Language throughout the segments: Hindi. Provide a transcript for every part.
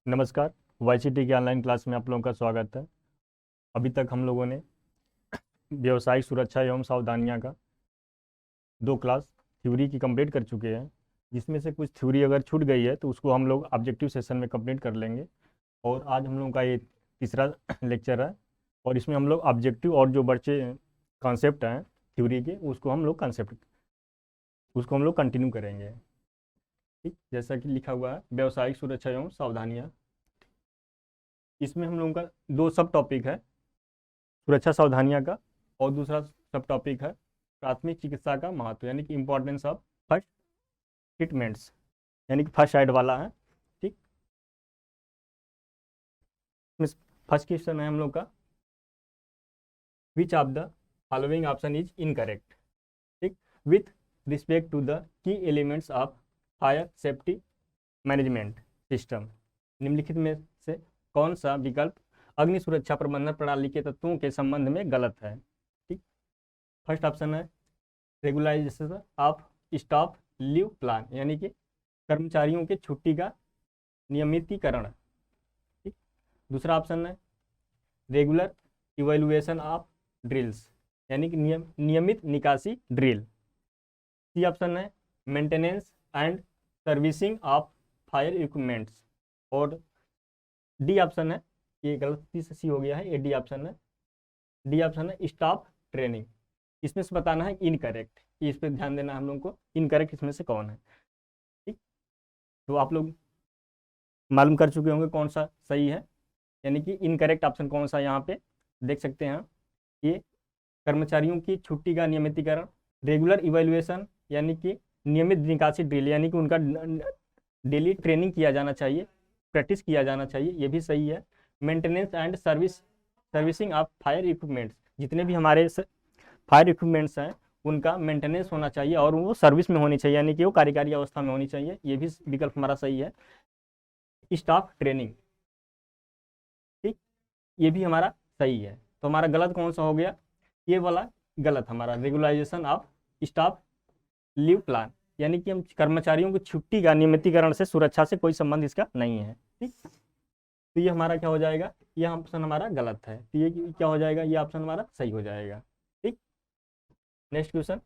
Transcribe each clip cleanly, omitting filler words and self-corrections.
नमस्कार। YCT की ऑनलाइन क्लास में आप लोगों का स्वागत है। अभी तक हम लोगों ने व्यावसायिक सुरक्षा एवं सावधानियां का 2 क्लास थ्योरी की कंप्लीट कर चुके हैं, जिसमें से कुछ थ्योरी अगर छूट गई है तो उसको हम लोग ऑब्जेक्टिव सेशन में कंप्लीट कर लेंगे। और आज हम लोगों का ये तीसरा लेक्चर है, और इसमें हम लोग ऑब्जेक्टिव और जो बच्चे कॉन्सेप्ट हैं थ्योरी के उसको हम लोग कंटिन्यू करेंगे। ठीक, जैसा कि लिखा हुआ है व्यावसायिक सुरक्षा एवं सावधानियाँ। इसमें हम लोगों का 2 सब टॉपिक है, सुरक्षा सावधानियां का, और दूसरा सब टॉपिक है प्राथमिक चिकित्सा का महत्व, यानी कि इंपॉर्टेंस ऑफ फर्स्ट ट्रीटमेंट्स, यानी कि फर्स्ट एड वाला है। ठीक, फर्स्ट क्वेश्चन है हम लोग का, which of the following option is incorrect. ठीक, with respect to the key elements of fire safety management system, निम्नलिखित में से कौन सा विकल्प अग्नि सुरक्षा प्रबंधन प्रणाली के तत्वों के संबंध में गलत है। ठीक, फर्स्ट ऑप्शन है regularisation of staff leave plan, यानी कि कर्मचारियों के छुट्टी का नियमितीकरण। ठीक, दूसरा ऑप्शन है रेगुलर इवेल्युएशन ऑफ ड्रिल्स, यानी कि नियमित निकासी ड्रिल। सी ऑप्शन है maintenance and servicing of fire equipments. और डी ऑप्शन है, ये गलती से सी हो गया है, ये डी ऑप्शन है, डी ऑप्शन है स्टाफ ट्रेनिंग। इसमें से बताना है इनकरेक्ट, इस पर ध्यान देना है हम लोग को, इनकरेक्ट इसमें से कौन है। ठीक, तो आप लोग मालूम कर चुके होंगे कौन सा सही है, यानी कि इनकरेक्ट ऑप्शन कौन सा यहाँ पे देख सकते हैं। ये कर्मचारियों की छुट्टी का नियमितीकरण, रेगुलर इवेल्युएशन यानी कि नियमित निकासी ड्रिल, यानी कि उनका डेली ट्रेनिंग किया जाना चाहिए, प्रैक्टिस किया जाना चाहिए, ये भी सही है। Maintenance and servicing of fire equipments, जितने भी हमारे फायर इक्विपमेंट्स हैं उनका मेंटेनेंस होना चाहिए और वो सर्विस में होनी चाहिए, यानी कि वो कार्यकारी अवस्था में होनी चाहिए, ये भी विकल्प हमारा सही है। स्टाफ ट्रेनिंग, ठीक, ये भी हमारा सही है। तो हमारा गलत कौन सा हो गया, ये वाला गलत हमारा, regularisation of staff leave plan, यानी कि हम कर्मचारियों की छुट्टी का नियमितीकरण से सुरक्षा से कोई संबंध इसका नहीं है। ठीक, तो ये हमारा क्या हो जाएगा, ये ऑप्शन हमारा गलत है, तो ये क्या हो जाएगा, ये ऑप्शन हमारा सही हो जाएगा। ठीक, नेक्स्ट क्वेश्चन,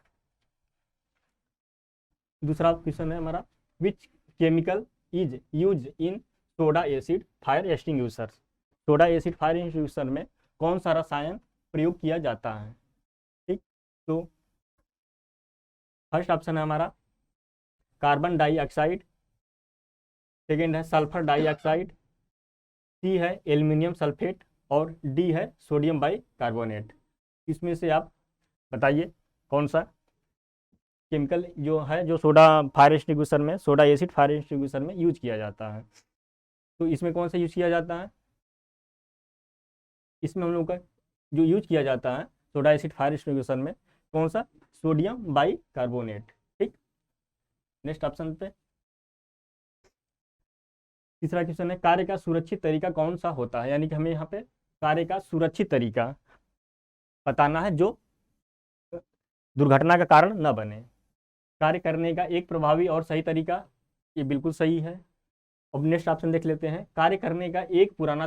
दूसरा क्वेश्चन है हमारा, which chemical is use in soda acid fire extinguisher. Soda acid fire extinguisher में कौन सा रसायन प्रयोग किया जाता है। ठीक, तो फर्स्ट ऑप्शन है हमारा कार्बन डाइऑक्साइड, सेकेंड है सल्फर डाइऑक्साइड, सी है एल्यूमिनियम सल्फेट, और डी है सोडियम बाइकार्बोनेट। इसमें से आप बताइए कौन सा केमिकल जो है, जो सोडा फायर एक्सटिंग्विशर में, सोडा एसिड फायर एक्सटिंग्विशर में यूज किया जाता है। तो इसमें कौन सा यूज किया जाता है, इसमें हम लोग का जो यूज किया जाता है सोडा एसिड फायर एक्सटिंग्विशर में, कौन सा, सोडियम बाइकार्बोनेट। ठीक, नेक्स्ट ऑप्शन पे तीसरा क्वेश्चन है, कार्य का सुरक्षित तरीका कौन सा होता है, यानी कि हमें यहाँ पे कार्य का सुरक्षित तरीका बताना है जो दुर्घटना का कारण न बने। कार्य करने का एक प्रभावी और सही तरीका, ये बिल्कुल सही है। अब नेक्स्ट ऑप्शन देख लेते हैं, कार्य करने का एक पुराना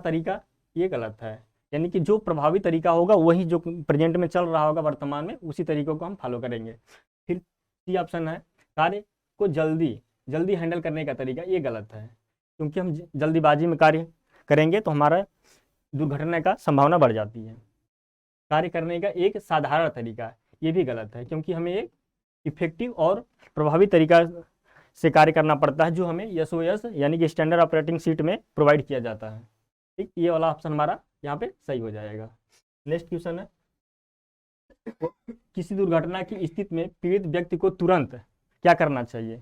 तरीका ये गलत है, यानी कि जो प्रभावी तरीका होगा वही जो प्रेजेंट में चल रहा होगा वर्तमान में, उसी तरीकों को हम फॉलो करेंगे। फिर सी ऑप्शन है, कार्य को जल्दी हैंडल करने का तरीका, ये गलत है, क्योंकि हम जल्दीबाजी में कार्य करेंगे तो हमारा दुर्घटना का संभावना बढ़ जाती है। कार्य करने का एक साधारण तरीका, ये भी गलत है, क्योंकि हमें एक इफेक्टिव और प्रभावी तरीका से कार्य करना पड़ता है, जो हमें SOS यानी कि स्टैंडर्ड ऑपरेटिंग शीट में प्रोवाइड किया जाता है। ठीक, ये वाला ऑप्शन हमारा यहाँ पे सही हो जाएगा। नेक्स्ट क्वेश्चन है, किसी दुर्घटना की स्थिति में पीड़ित व्यक्ति को तुरंत क्या करना चाहिए।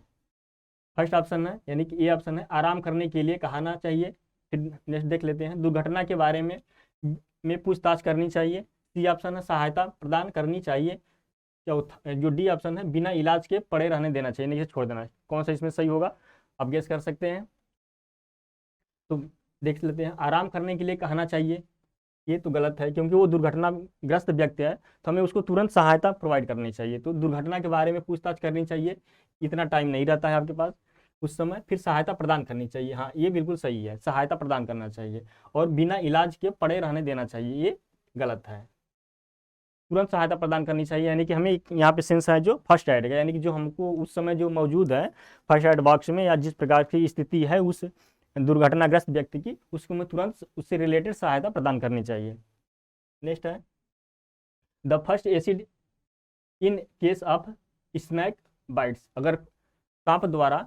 फर्स्ट ऑप्शन है, यानी कि ए ऑप्शन है, आराम करने के लिए कहना चाहिए। फिर नेक्स्ट देख लेते हैं, दुर्घटना के बारे में पूछताछ करनी चाहिए। सी ऑप्शन है, सहायता प्रदान करनी चाहिए। चौथा जो डी ऑप्शन है, बिना इलाज के पड़े रहने देना चाहिए, नहीं छोड़ देना। कौन सा इसमें सही होगा, आप गेस कर सकते हैं। तो देख लेते हैं, आराम करने के लिए कहना चाहिए, ये तो गलत है, क्योंकि वो दुर्घटनाग्रस्त व्यक्ति है तो हमें उसको तुरंत सहायता प्रोवाइड करनी चाहिए। तो दुर्घटना के बारे में पूछताछ करनी चाहिए, इतना टाइम नहीं रहता है आपके पास। उस समय फिर सहायता प्रदान करनी चाहिए। हाँ, ये बिल्कुल सही है, सहायता प्रदान करना चाहिए, और बिना इलाज के पड़े रहने देना चाहिए, ये गलत है। तुरंत सहायता प्रदान करनी चाहिए, यानी कि हमें यहाँ पे सेंस है जो फर्स्ट एड का, यानी कि जो हमको उस समय जो मौजूद है फर्स्ट एड बॉक्स में, या जिस प्रकार की स्थिति है उस दुर्घटनाग्रस्त व्यक्ति की, उसको हमें तुरंत उससे रिलेटेड सहायता प्रदान करनी चाहिए। नेक्स्ट है the first acid in case of snack bytes. अगर सांप द्वारा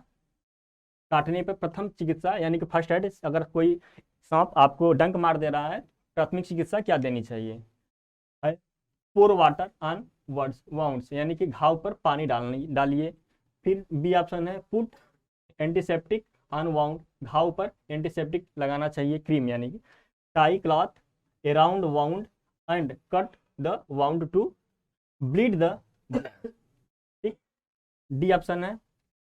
काटने पर प्रथम चिकित्सा, यानी कि फर्स्ट एड, अगर कोई सांप आपको डंक मार दे रहा है, प्राथमिक चिकित्सा क्या देनी चाहिए? पोर वाटर ऑन वाउंड्स, यानी कि घाव पर पानी डालिए। फिर बी ऑप्शन है पुट एंटीसेप्टिक ऑन वाउंड, घाव पर एंटीसेप्टिक लगाना चाहिए, क्रीम, यानी कि tie cloth around wound and cut the wound to bleed the. ठीक। डी ऑप्शन है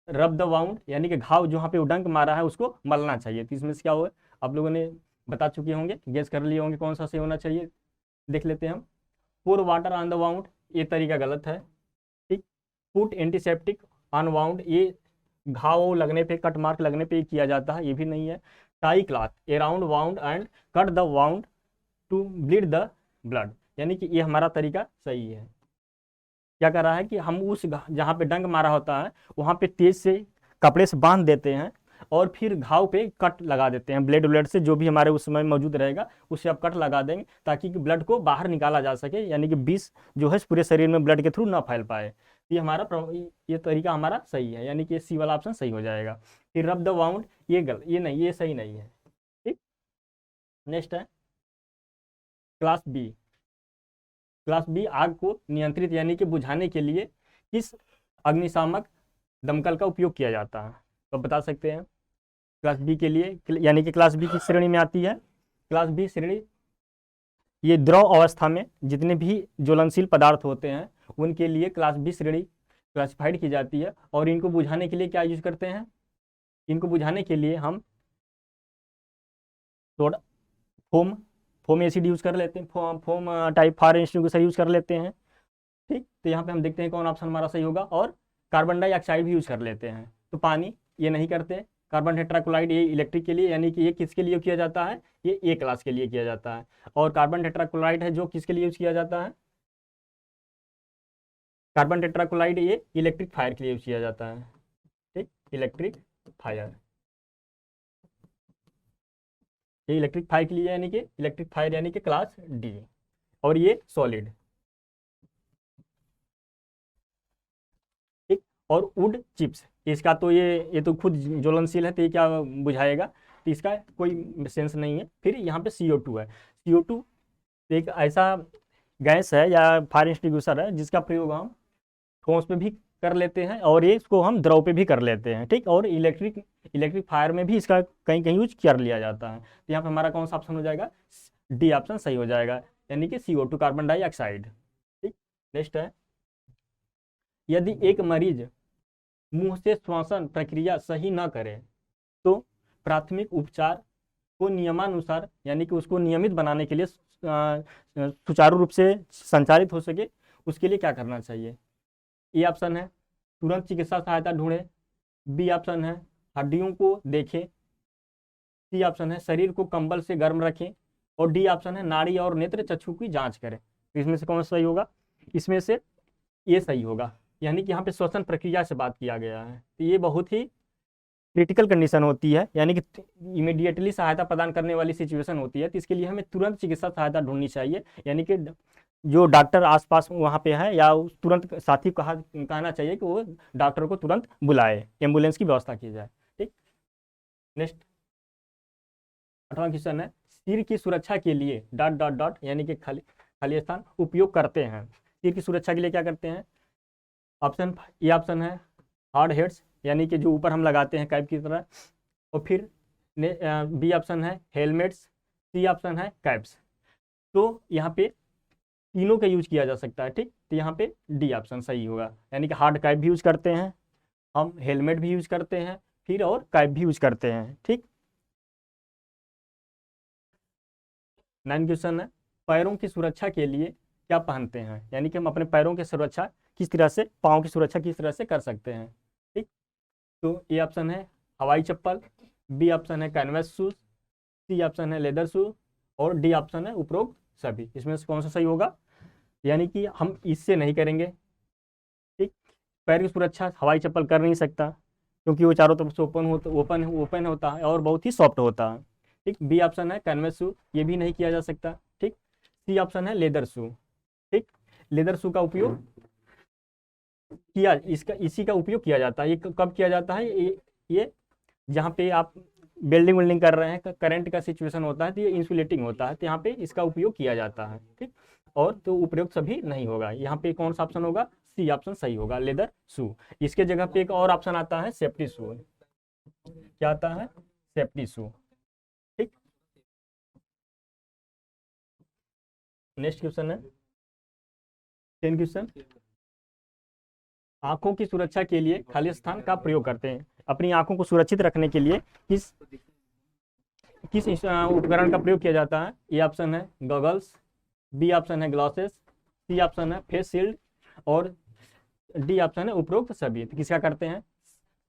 रब द वाउंड, यानी कि घाव जहाँ पे वो डंक मारा है उसको मलना चाहिए। तो इसमें से क्या हुआ, आप लोगों ने बता चुके होंगे, गेस कर लिए होंगे कौन सा सही होना चाहिए। देख लेते हैं हम। पुर वाटर ऑन द वाउंड, ये तरीका गलत है। ठीक। पुट एंटीसेप्टिक ऑन वाउंड, ये घाव लगने पे, कट मार्क लगने पे किया जाता है, ये भी नहीं है। Tie cloth around wound and cut the wound to bleed the blood, यानी कि ये हमारा तरीका सही है। क्या कर रहा है कि हम उस जहाँ पे डंक मारा होता है वहाँ पे तेज से कपड़े से बांध देते हैं, और फिर घाव पे कट लगा देते हैं, ब्लेड ब्लेड से जो भी हमारे उस समय मौजूद रहेगा उससे आप कट लगा देंगे, ताकि ब्लड को बाहर निकाला जा सके, यानी कि विष जो है पूरे शरीर में ब्लड के थ्रू ना फैल पाए। ये हमारा ये तरीका हमारा सही है, यानी कि सी वाला ऑप्शन सही हो जाएगा। फिर रब द वाउंड, ये गलत, ये नहीं, ये सही नहीं है। ठीक। नेक्स्ट है क्लास बी। क्लास बी आग को नियंत्रित यानी कि बुझाने के लिए किस अग्निशामक दमकल का उपयोग किया जाता है? तो बता सकते हैं क्लास बी के लिए, यानी कि क्लास बी की श्रेणी में आती है। क्लास बी श्रेणी ये द्रव अवस्था में जितने भी ज्वलनशील पदार्थ होते हैं उनके लिए क्लास बी श्रेणी क्लासिफाइड की जाती है। और इनको बुझाने के लिए क्या यूज करते हैं? इनको बुझाने के लिए हम soda foam foam acid use कर लेते हैं, foam type fire extinguisher use कर लेते हैं। ठीक। तो यहाँ पे हम देखते हैं कौन ऑप्शन हमारा सही होगा। और कार्बन डाइऑक्साइड भी यूज कर लेते हैं। तो पानी ये नहीं करते। कार्बन टेट्राक्लोराइड ये इलेक्ट्रिक के लिए, यानी कि ये किसके लिए किया जाता है? ये ए क्लास के लिए किया जाता है। और कार्बन टेट्राक्लोराइड है जो किसके लिए यूज किया जाता है? कार्बन टेट्राक्लोराइड ये इलेक्ट्रिक फायर के लिए यूज किया जाता है। ठीक। इलेक्ट्रिक फायर, ये इलेक्ट्रिक फायर के लिए, यानी कि इलेक्ट्रिक फायर यानी कि क्लास डी। और ये सॉलिड। ठीक। और वुड चिप्स, इसका तो ये तो खुद ज्वलनशील है, तो ये क्या बुझाएगा? तो इसका कोई सेंस नहीं है। फिर यहाँ पे CO2 है। CO2 एक ऐसा गैस है या फायर एक्सटिंग्विशर है जिसका प्रयोग हम ठोस पे भी कर लेते हैं, और ये इसको हम द्रव पे भी कर लेते हैं। ठीक। और इलेक्ट्रिक फायर में भी इसका कहीं कहीं यूज कर लिया जाता है। तो यहाँ पे हमारा कौन सा ऑप्शन हो जाएगा? डी ऑप्शन सही हो जाएगा, यानी कि CO2 कार्बन डाइऑक्साइड। ठीक। नेक्स्ट है यदि एक मरीज मुंह से श्वसन प्रक्रिया सही न करे तो प्राथमिक उपचार को नियमानुसार, यानी कि उसको नियमित बनाने के लिए, सुचारू रूप से संचालित हो सके, उसके लिए क्या करना चाहिए? ए ऑप्शन है तुरंत चिकित्सा सहायता ढूंढे। बी ऑप्शन है हड्डियों को देखें। सी ऑप्शन है शरीर को कंबल से गर्म रखें। और डी ऑप्शन है नाड़ी और नेत्र चक्षु की जांच करें। तो इसमें से कौन सा सही होगा? इसमें से ये सही होगा, यानी कि यहाँ पे श्वसन प्रक्रिया से बात किया गया है। तो ये बहुत ही क्रिटिकल कंडीशन होती है, यानी कि इमीडिएटली सहायता प्रदान करने वाली सिचुएशन होती है। तो इसके लिए हमें तुरंत चिकित्सा सहायता ढूंढनी चाहिए, यानी कि जो डॉक्टर आसपास वहाँ पे है या तुरंत साथी कहना चाहिए कि वो डॉक्टर को तुरंत बुलाए, एम्बुलेंस की व्यवस्था की जाए। ठीक। नेक्स्ट 8वां क्वेश्चन है सिर की सुरक्षा के लिए डॉट डॉट डॉट, यानी कि खाली खाली स्थान उपयोग करते हैं। सिर की सुरक्षा के लिए क्या करते हैं? ऑप्शन ये ऑप्शन है हार्ड हेड्स, यानी कि जो ऊपर हम लगाते हैं कैप की तरह। और फिर बी ऑप्शन है हेलमेट्स। सी ऑप्शन है कैप्स। तो यहाँ पे तीनों का यूज किया जा सकता है। ठीक। तो यहाँ पे डी ऑप्शन सही होगा, यानी कि हार्ड कैप भी यूज करते हैं हम, हेलमेट भी यूज करते हैं, फिर और कैप भी यूज करते हैं। ठीक। 9 क्वेश्चन है पैरों की सुरक्षा के लिए क्या पहनते हैं, यानी कि हम अपने पैरों की सुरक्षा किस तरह से, पाँव की सुरक्षा किस तरह से कर सकते हैं। ठीक। तो ये ऑप्शन है हवाई चप्पल, बी ऑप्शन है कैनवस शूज, सी ऑप्शन है लेदर शूज और डी ऑप्शन है उपरोक्त सभी। इसमें से कौन सा सही होगा? यानी कि हम इससे नहीं करेंगे, ठीक। पैर की सुरक्षा हवाई चप्पल कर नहीं सकता क्योंकि वो चारों तरफ से ओपन होता है और बहुत ही सॉफ्ट होता है, ठीक। बी ऑप्शन है कैनवस शू, ये भी नहीं किया जा सकता, ठीक। सी ऑप्शन है लेदर शू, ठीक। लेदर शू का उपयोग किया, इसी का उपयोग किया जाता है। ये कब किया जाता है? ये जहाँ पे आप बिल्डिंग विल्डिंग कर रहे हैं, करंट का सिचुएशन होता है तो ये इंसुलेटिंग होता है, तो यहाँ पे इसका उपयोग किया जाता है, ठीक। और तो उपयुक्त सभी नहीं होगा। यहाँ पे कौन सा ऑप्शन होगा? सी ऑप्शन सही होगा, लेदर शू। इसके जगह पे एक और ऑप्शन आता है सेफ्टी शू। क्या आता है? सेफ्टी शू, ठीक। नेक्स्ट क्वेश्चन है 10 क्वेश्चन। आंखों की सुरक्षा के लिए खाली स्थान का प्रयोग करते हैं। अपनी आंखों को सुरक्षित रखने के लिए किस किस उपकरण का प्रयोग किया जाता है? ए ऑप्शन है गॉगल्स, बी ऑप्शन है ग्लासेस, सी ऑप्शन है फेस शील्ड और डी ऑप्शन है उपरोक्त सभी। तो किसका करते हैं?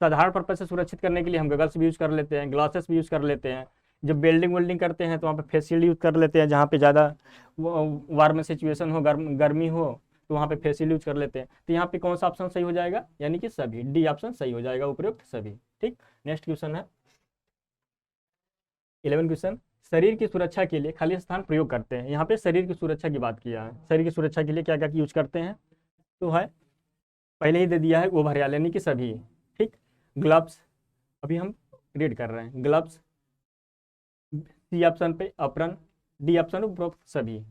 साधारण पर्पज से सुरक्षित करने के लिए हम गॉगल्स भी यूज कर लेते हैं, ग्लासेस भी यूज कर लेते हैं। जब बिल्डिंग वेल्डिंग करते हैं तो वहाँ पे फेस शील्ड यूज कर लेते हैं, जहाँ पे ज़्यादा वार्म सिचुएशन हो, गर्मी हो तो वहाँ पे फेस शील्ड यूज कर लेते हैं। तो यहाँ पे कौन सा ऑप्शन सही हो जाएगा? यानी कि सभी, डी ऑप्शन सही हो जाएगा, उपयुक्त सभी, ठीक। नेक्स्ट क्वेश्चन है 11 क्वेश्चन। शरीर की सुरक्षा के लिए खाली स्थान प्रयोग करते हैं। यहाँ पे शरीर की सुरक्षा की बात किया है। शरीर की सुरक्षा के लिए क्या क्या यूज करते हैं? तो है पहले ही दे दिया है ओवरऑल यानी कि सभी, ठीक। ग्लव्स, अभी हम रीड कर रहे हैं, ग्लव्स। सी ऑप्शन पे अप्रन, डी ऑप्शन उपरोक्त सभी।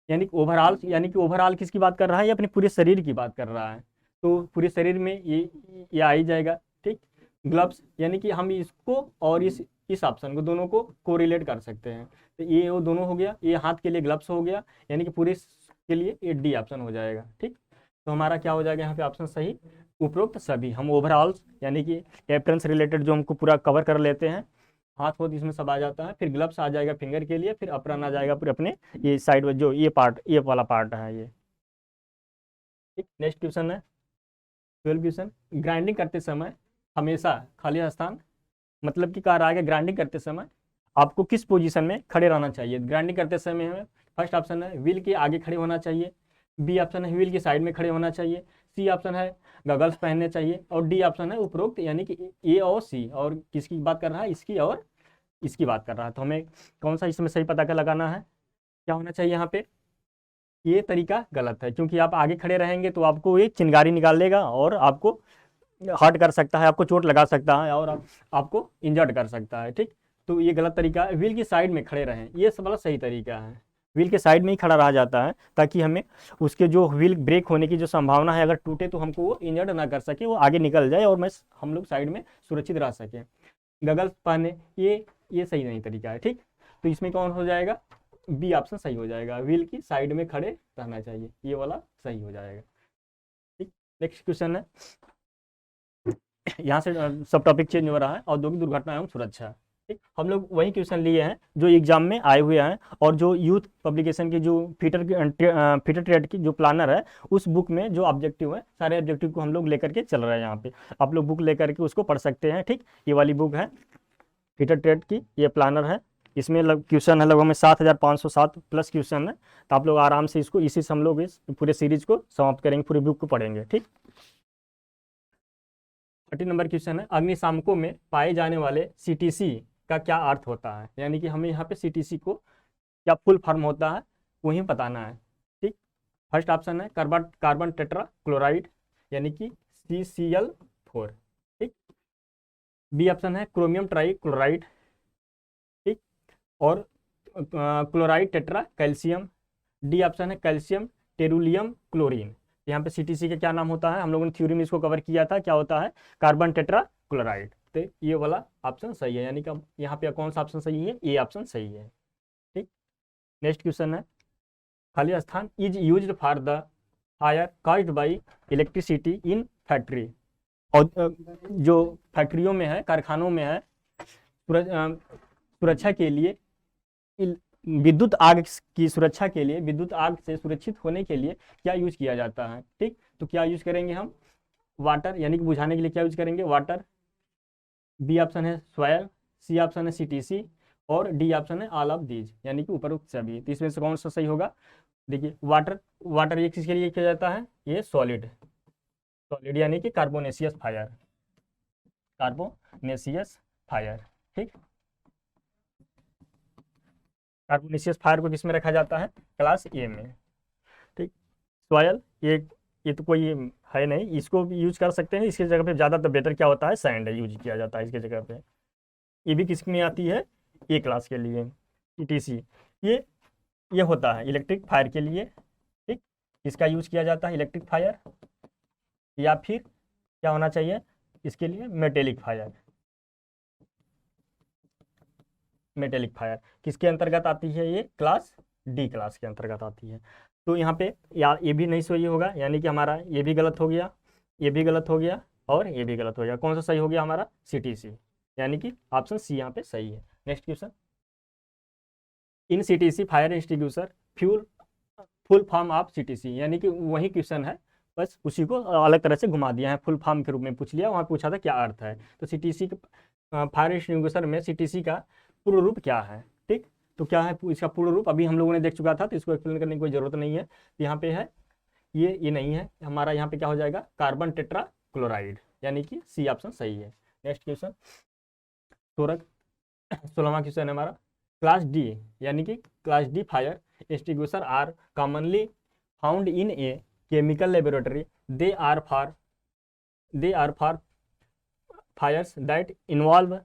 यानी कि ओवरऑल, यानी कि ओवरऑल किसकी बात कर रहा है? ये अपने पूरे शरीर की बात कर रहा है, तो पूरे शरीर में ये आ ही जाएगा, ठीक। ग्लव्स यानी कि हम इसको और इस ऑप्शन को दोनों को कोरिलेट कर सकते हैं, तो ये वो दोनों हो गया, ये हाथ के लिए ग्लव्स हो गया, यानी कि पूरे के लिए ये डी ऑप्शन हो जाएगा, ठीक। तो हमारा क्या हो जाएगा यहाँ पे ऑप्शन सही, उपरोक्त सभी। हम ओवरऑल यानी कि एप्रन से रिलेटेड जो हमको पूरा कवर कर लेते हैं, हाथ हो इसमें सब आ जाता है, फिर ग्लव्स आ जाएगा फिंगर के लिए, फिर अप्रन आ जाएगा पूरे अपने ये साइड में जो ये पार्ट, ये वाला पार्ट है ये, ठीक। नेक्स्ट क्वेश्चन है 12 क्वेश्चन। ग्राइंडिंग करते समय हमेशा खाली स्थान, मतलब कि कह रहा है कि ग्राइंडिंग करते समय आपको किस पोजीशन में खड़े रहना चाहिए? ग्राइंडिंग करते समय हमें फर्स्ट ऑप्शन है व्हील के आगे खड़े होना चाहिए, बी ऑप्शन है व्हील की साइड में खड़े होना चाहिए, सी ऑप्शन है गगल्स पहनने चाहिए और डी ऑप्शन है उपरोक्त यानी कि ए और सी। और किसकी बात कर रहा है? इसकी और इसकी बात कर रहा है। तो हमें कौन सा इसमें सही पता कर लगाना है? क्या होना चाहिए यहाँ पे? ये तरीका गलत है, क्योंकि आप आगे खड़े रहेंगे तो आपको ये चिंगारी निकाल लेगा और आपको हर्ट कर सकता है, आपको चोट लगा सकता है और आपको इंजर्ड कर सकता है, ठीक। तो ये गलत तरीका है। व्हील की साइड में खड़े रहें, ये सब वाला सही तरीका है। व्हील के साइड में ही खड़ा रहा जाता है ताकि हमें उसके जो व्हील ब्रेक होने की जो संभावना है, अगर टूटे तो हमको वो इंजर्ड ना कर सके, वो आगे निकल जाए और हम लोग साइड में सुरक्षित रह सकें। गगल्स पहने, ये सही नहीं तरीका है, ठीक। तो इसमें कौन हो जाएगा? बी ऑप्शन सही हो जाएगा, व्हील की साइड में खड़े रहना चाहिए, ये वाला सही हो जाएगा, ठीक। नेक्स्ट क्वेश्चन है, यहाँ से सब टॉपिक चेंज हो रहा है, औद्योगिक दुर्घटना एवं सुरक्षा, ठीक। हम लोग वही क्वेश्चन लिए हैं जो एग्जाम में आए हुए हैं और जो यूथ पब्लिकेशन की जो फीटर ट्रेड की जो प्लानर है, उस बुक में जो ऑब्जेक्टिव है, सारे ऑब्जेक्टिव को हम लोग लेकर के चल रहे हैं। यहाँ पे आप लोग बुक लेकर के उसको पढ़ सकते हैं, ठीक। ये वाली बुक है फीटर ट्रेड की, ये प्लानर है, इसमें क्वेश्चन है लगभग में 7507 प्लस क्वेश्चन है। तो आप लोग आराम से इसको, इसी से हम लोग इस पूरे सीरीज को समाप्त करेंगे, पूरे बुक को पढ़ेंगे, ठीक। 30 नंबर क्वेश्चन है, अग्निशामकों में पाए जाने वाले सीटीसी का क्या अर्थ होता है? यानी कि हमें यहाँ पे सीटीसी को क्या फुल फॉर्म होता है वही बताना है, ठीक। फर्स्ट ऑप्शन है कार्बन टेट्रा क्लोराइड यानी कि CCl4, ठीक। बी ऑप्शन है क्रोमियम ट्राई क्लोराइड, ठीक। और chloride tetra calcium, D option है कैल्शियम टेरुलियम क्लोरीन। यहाँ पे सीटीसी का क्या नाम होता है? हम लोगों ने थ्योरी में इसको कवर किया था, क्या होता है? Carbon tetrachloride. तो ये वाला ऑप्शन सही है, यानी कि यहाँ पे कौन सा ऑप्शन सही है? ए ऑप्शन सही है, ठीक। नेक्स्ट क्वेश्चन है, खाली स्थान is used for the fire caused by electricity in factory. और जो फैक्ट्रियों में है, कारखानों में है, सुरक्षा के लिए, विद्युत आग की सुरक्षा के लिए, विद्युत आग से सुरक्षित होने के लिए क्या यूज किया जाता है, ठीक। तो क्या यूज करेंगे हम? वाटर, यानी कि बुझाने के लिए क्या यूज करेंगे? वाटर, बी ऑप्शन है स्वयर, सी ऑप्शन है सीटीसी और डी ऑप्शन है ऑल ऑफ दीज, यानी कि उपरोक्त सभी। तो इसमें से कौन सा सही होगा? देखिए वाटर, वाटर ये किसके लिए किया जाता है? ये सॉलिड, सॉलिड यानी कि कार्बोनेशियस फायर, कार्बोनेशियस फायर। ठीक, कार्बोनेशियस फायर को किसमें रखा जाता है? क्लास ए में। ठीक, सॉयल ये तो कोई है नहीं, इसको भी यूज कर सकते हैं। इसकी जगह पे ज़्यादा तो बेटर क्या होता है? सैंड यूज किया जाता है इसकी जगह पे। ये भी किस में आती है? ए क्लास के लिए, ईटीसी। ये ये होता है इलेक्ट्रिक फायर के लिए। ठीक, इसका यूज किया जाता है इलेक्ट्रिक फायर, या फिर क्या होना चाहिए इसके लिए? Metallic fire. मेटेलिक फायर किसके अंतर्गत आती है? ये क्लास डी क्लास के अंतर्गत आती है। तो यहाँ पे यार ये भी नहीं सही होगा, यानी कि हमारा ये भी गलत हो गया, ये भी गलत हो गया और ये भी गलत हो गया। कौन सा सही हो गया हमारा? सीटीसी, यानी कि ऑप्शन सी यहाँ पे सही है। Next question, in CTC fire extinguisher fuel full form of CTC, यानी कि वही क्वेश्चन है, बस उसी को अलग तरह से घुमा दिया है, फुल फॉर्म के रूप में पूछ लिया। वहाँ पूछा था क्या अर्थ है। तो सीटीसी फायर एक्सटिंग्विशर में सीटीसी का पूर्ण रूप क्या है? ठीक, तो क्या है इसका पूर्ण रूप? अभी हम लोगों ने देख चुका था, तो इसको एक्सप्लेन करने की कोई जरूरत नहीं है। तो यहाँ पे है ये नहीं है हमारा, यहाँ पे क्या हो जाएगा? कार्बन टेट्रा क्लोराइड, यानी कि सी ऑप्शन सही है। नेक्स्ट क्वेश्चन, 16वां क्वेश्चन है हमारा, क्लास डी यानी कि class D fire extinguisher are commonly found in a chemical laboratory, they are for fires that involve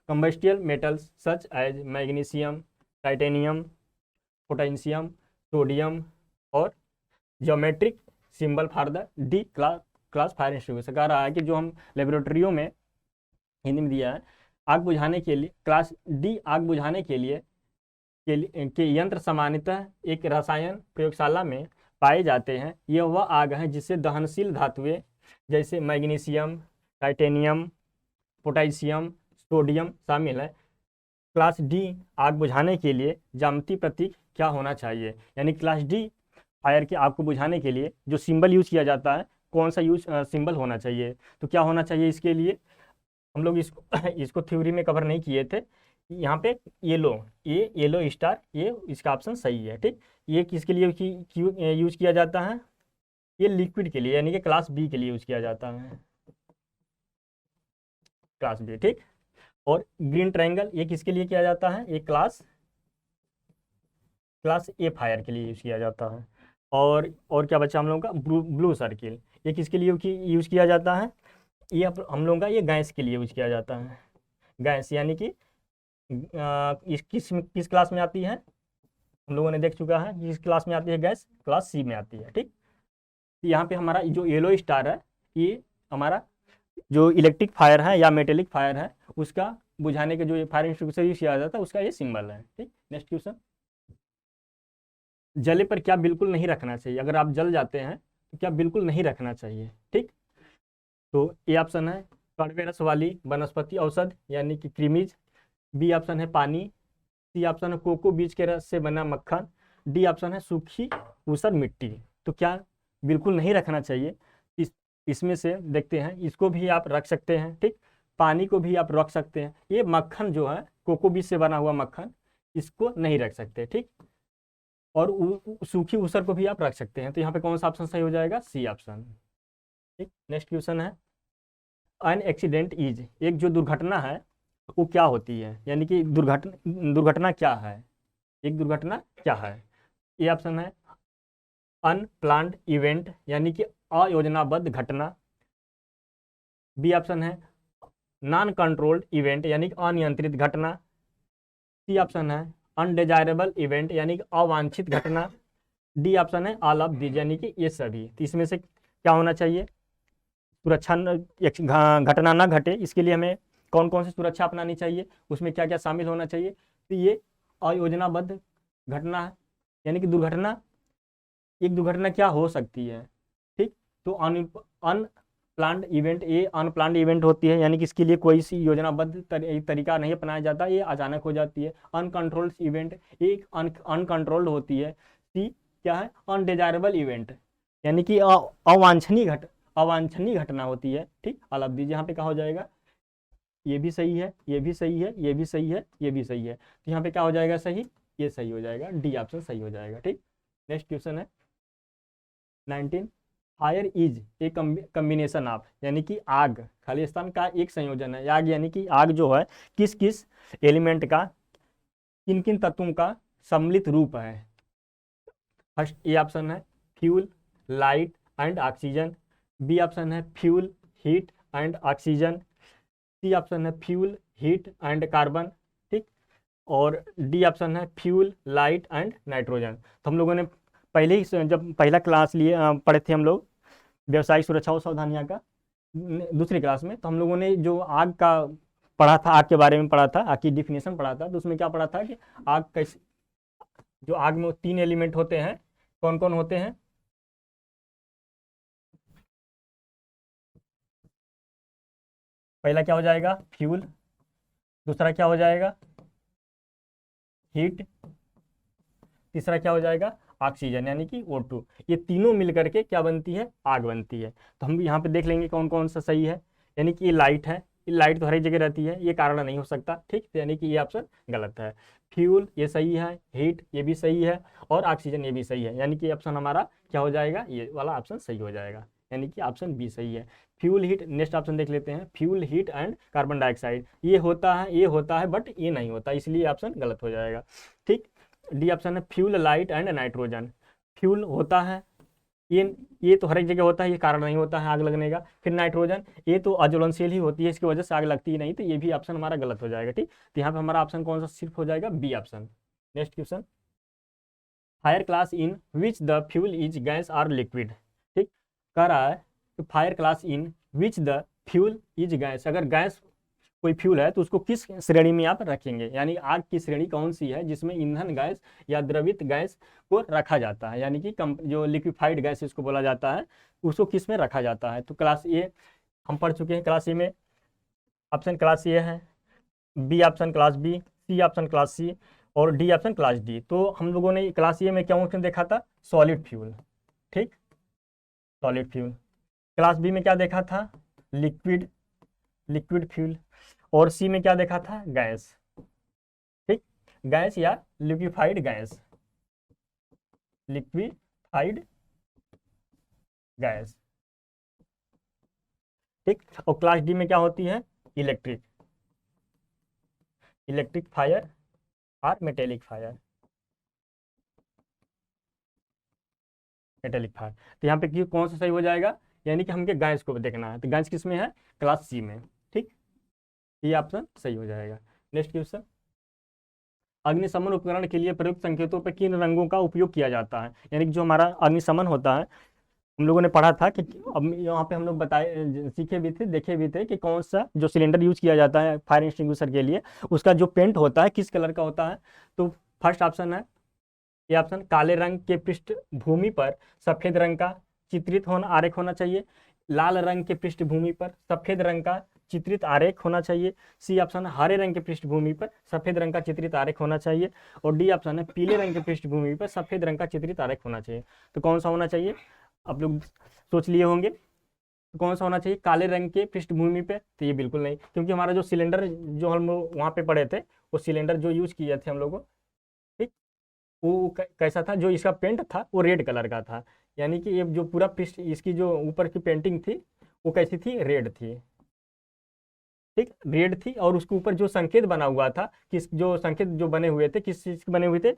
combustible metals such as magnesium, titanium, potassium, sodium और geometric symbol for the D class fire extinguisher. कह रहा है कि जो हम लेबोरेटरियों में हिंदी में दिया है, आग बुझाने के लिए, क्लास डी आग बुझाने के लिए के यंत्र सामान्यतः एक रसायन प्रयोगशाला में पाए जाते हैं। यह वह आग है जिससे दहनशील धातुएं जैसे मैग्नीशियम, टाइटेनियम, पोटेशियम, सोडियम शामिल है। क्लास डी आग बुझाने के लिए ज्यामितीय प्रतीक क्या होना चाहिए? यानी क्लास डी फायर की आग को बुझाने के लिए जो सिंबल यूज किया जाता है, कौन सा सिंबल होना चाहिए? तो क्या होना चाहिए इसके लिए? हम लोग इसको इसको थ्योरी में कवर नहीं किए थे। यहाँ पे येलो स्टार, ये इसका ऑप्शन सही है। ठीक, ये किसके लिए यूज किया जाता है? ये लिक्विड के लिए, यानी कि क्लास बी के लिए यूज किया जाता है, क्लास बी। ठीक, और ग्रीन ट्रायंगल ये किसके लिए किया जाता है? ये क्लास ए फायर के लिए यूज किया जाता है। और क्या बचा हम लोगों का? ब्लू सर्किल ये किसके लिए यूज किया जाता है? ये हम लोगों का ये गैस के लिए यूज किया जाता है। गैस यानी कि इस किस क्लास में आती है? हम लोगों ने देख चुका है किस क्लास में आती है गैस? क्लास सी में आती है। ठीक, यहाँ पे हमारा जो येलो स्टार है, ये हमारा जो इलेक्ट्रिक फायर है या मेटेलिक फायर है, उसका बुझाने के जो फायर एक्सटिंग्विशर यूज किया जाता है, उसका ये सिंबल है। ठीक, नेक्स्ट क्वेश्चन, जले पर क्या बिल्कुल नहीं रखना चाहिए? अगर आप जल जाते हैं तो क्या बिल्कुल नहीं रखना चाहिए? ठीक, तो ए ऑप्शन है कड़वे रस वाली वनस्पति औषध यानी कि क्रीमीज, बी ऑप्शन है पानी, सी ऑप्शन है कोको बीज के रस से बना मक्खन, डी ऑप्शन है सूखी ऊसर मिट्टी। तो क्या बिल्कुल नहीं रखना चाहिए? इसमें से देखते हैं, इसको भी आप रख सकते हैं। ठीक, पानी को भी आप रख सकते हैं। ये मक्खन जो है कोको बीज से बना हुआ मक्खन, इसको नहीं रख सकते। ठीक, और सूखी ऊसर को भी आप रख सकते हैं। तो यहाँ पे कौन सा ऑप्शन सही हो जाएगा? C option. ठीक, नेक्स्ट क्वेश्चन है, अन एक्सीडेंट इज, एक जो दुर्घटना है वो क्या होती है? यानी कि दुर्घटना क्या है? एक दुर्घटना क्या है? ये ऑप्शन है अनप्लान्ड इवेंट यानी कि अयोजनाबद्ध घटना, बी ऑप्शन है नॉन कंट्रोल्ड इवेंट यानी कि अनियंत्रित घटना, सी ऑप्शन है अनडिजायरेबल इवेंट यानी कि अवांछित घटना, डी ऑप्शन है ऑल ऑफ दीज यानी कि ये सभी। तो इसमें से क्या होना चाहिए? सुरक्षा घटना ना घटे, इसके लिए हमें कौन कौन सी सुरक्षा अपनानी चाहिए, उसमें क्या क्या शामिल होना चाहिए? तो ये अयोजनाबद्ध घटना है, यानी कि दुर्घटना, एक दुर्घटना क्या हो सकती है? ठीक, तो अनप्लान्ड इवेंट, ये अनप्लान्ड इवेंट होती है, यानी कि इसके लिए कोई सी योजनाबद्ध तरीका नहीं अपनाया जाता, ये अचानक हो जाती है। अनकंट्रोल्ड इवेंट एक अनकंट्रोल्ड होती है। सी क्या है? अनडिजायरेबल इवेंट यानी कि अवांछनीय घटना होती है। ठीक, ऑल ऑफ दीज यहाँ पे क्या हो जाएगा? ये भी सही है, ये भी सही है, ये भी सही है, ये भी सही है, तो यहाँ पे क्या हो जाएगा सही, ये सही हो जाएगा, डी ऑप्शन सही हो जाएगा। ठीक, नेक्स्ट क्वेश्चन है 19, fire is a combination of, यानी कि आग खालिस्तान का एक संयोजन है। आग यानी कि आग जो है किस किस एलिमेंट का, किन किन तत्वों का सम्मिलित रूप है। फर्स्ट ए ऑप्शन है fuel, light and oxygen, B option है fuel, heat and oxygen, C option है फ्यूल, हीट एंड कार्बन, ठीक, और डी ऑप्शन है फ्यूल, लाइट एंड नाइट्रोजन। तो हम लोगों ने पहले ही जब पहला क्लास लिए पढ़े थे हम लोग व्यावसायिक सुरक्षा और सावधानियां का दूसरी क्लास में, तो हम लोगों ने जो आग का पढ़ा था, आग के बारे में पढ़ा था, आग की डिफिनेशन पढ़ा था, तो उसमें क्या पढ़ा था कि आग कैसे, जो आग में 3 एलिमेंट होते हैं, कौन कौन होते हैं, पहला क्या हो जाएगा फ्यूल, दूसरा क्या हो जाएगा हीट, तीसरा क्या हो जाएगा ऑक्सीजन यानी कि O2। ये तीनों मिलकर के क्या बनती है, आग बनती है। तो हम यहाँ पे देख लेंगे कौन कौन सा सही है। यानी कि ये लाइट है, ये लाइट तो हर एक जगह रहती है, ये कारण नहीं हो सकता, ठीक, तो यानी कि ये ऑप्शन गलत है। फ्यूल ये सही है, हीट ये भी सही है, और ऑक्सीजन ये भी सही है, यानी कि ऑप्शन हमारा क्या हो जाएगा, ये वाला ऑप्शन सही हो जाएगा, यानी कि ऑप्शन बी सही है। फ्यूल हीट, नेक्स्ट ऑप्शन देख लेते हैं, fuel heat and carbon dioxide, ये होता है बट ये नहीं होता, इसलिए ऑप्शन गलत हो जाएगा। ठीक, डी ऑप्शन है fuel, light and nitrogen. Fuel होता है, ये तो हर एक जगह होता है, ये कारण नहीं होता है आग लगने का। फिर नाइट्रोजन, ये तो अज्वलनशील ही होती है, इसकी वजह से आग लगती ही नहीं, तो ये भी ऑप्शन हमारा गलत हो जाएगा। ठीक, तो यहाँ पे हमारा ऑप्शन कौन सा सिर्फ हो जाएगा, B option. Next question, fire class in which the fuel is gas or liquid. ठीक, कह रहा है कि fire class in which the fuel is gas, अगर गैस कोई फ्यूल है तो उसको किस श्रेणी में आप रखेंगे, यानी आग की श्रेणी कौन सी है जिसमें ईंधन गैस या द्रवित गैस को रखा जाता है, यानी कि जो लिक्विफाइड गैस इसको बोला जाता है, उसको किस में रखा जाता है। तो क्लास ए हम पढ़ चुके हैं, क्लास ए में ऑप्शन क्लास ए है, B option class B, C option class C, और डी ऑप्शन क्लास डी। तो हम लोगों ने क्लास ए में क्या ऑप्शन देखा था, सॉलिड फ्यूल। ठीक, सॉलिड फ्यूल। क्लास बी में क्या देखा था, लिक्विड फ्यूल, और सी में क्या देखा था, गैस। ठीक, गैस या लिक्विफाइड गैस, लिक्विफाइड गैस। ठीक, और क्लास डी में क्या होती है, इलेक्ट्रिक फायर और मेटेलिक फायर, तो यहाँ पे क्यों कौन सा सही हो जाएगा, यानी कि हमके गैस को देखना है, तो गैस किस में है, क्लास सी में। ठीक, ये ऑप्शन सही हो जाएगा। नेक्स्ट क्वेश्चन, अग्निशमन उपकरण के लिए प्रयुक्त संकेतों पर किन रंगों का उपयोग किया जाता है, यानी कि जो हमारा अग्निशमन होता है, हम लोगों ने पढ़ा था कि अब यहाँ पे हम लोग बताए, सीखे भी थे, देखे भी थे कि कौन सा जो सिलेंडर यूज किया जाता है फायर एक्सटिंग्विशर के लिए, उसका जो पेंट होता है किस कलर का होता है। तो फर्स्ट ऑप्शन है ये ऑप्शन, काले रंग के पृष्ठभूमि पर सफेद रंग का चित्रित होना आरेख होना चाहिए, लाल रंग के पृष्ठभूमि पर सफेद रंग का चित्रित आरेख होना चाहिए, सी ऑप्शन हरे रंग के पृष्ठभूमि पर सफेद रंग का चित्रित आरेख होना चाहिए, और डी ऑप्शन है पीले रंग के पृष्ठभूमि पर सफेद रंग का चित्रित आरेख होना चाहिए। तो कौन सा होना चाहिए, आप लोग सोच लिए होंगे, तो कौन सा होना चाहिए, काले रंग के पृष्ठभूमि पे, तो ये बिल्कुल नहीं, क्योंकि हमारा जो सिलेंडर जो हम लोग वहाँ पे पढ़े थे, वो सिलेंडर जो यूज किए थे हम लोगों, ठीक, वो कैसा था, जो इसका पेंट था वो रेड कलर का था, यानी कि ये जो पूरा पृष्ठ इसकी जो ऊपर की पेंटिंग थी वो कैसी थी, रेड थी। ठीक, रेड थी, और उसके ऊपर जो संकेत बना हुआ था, किस जो संकेत जो बने हुए थे किस चीज के बने हुए थे,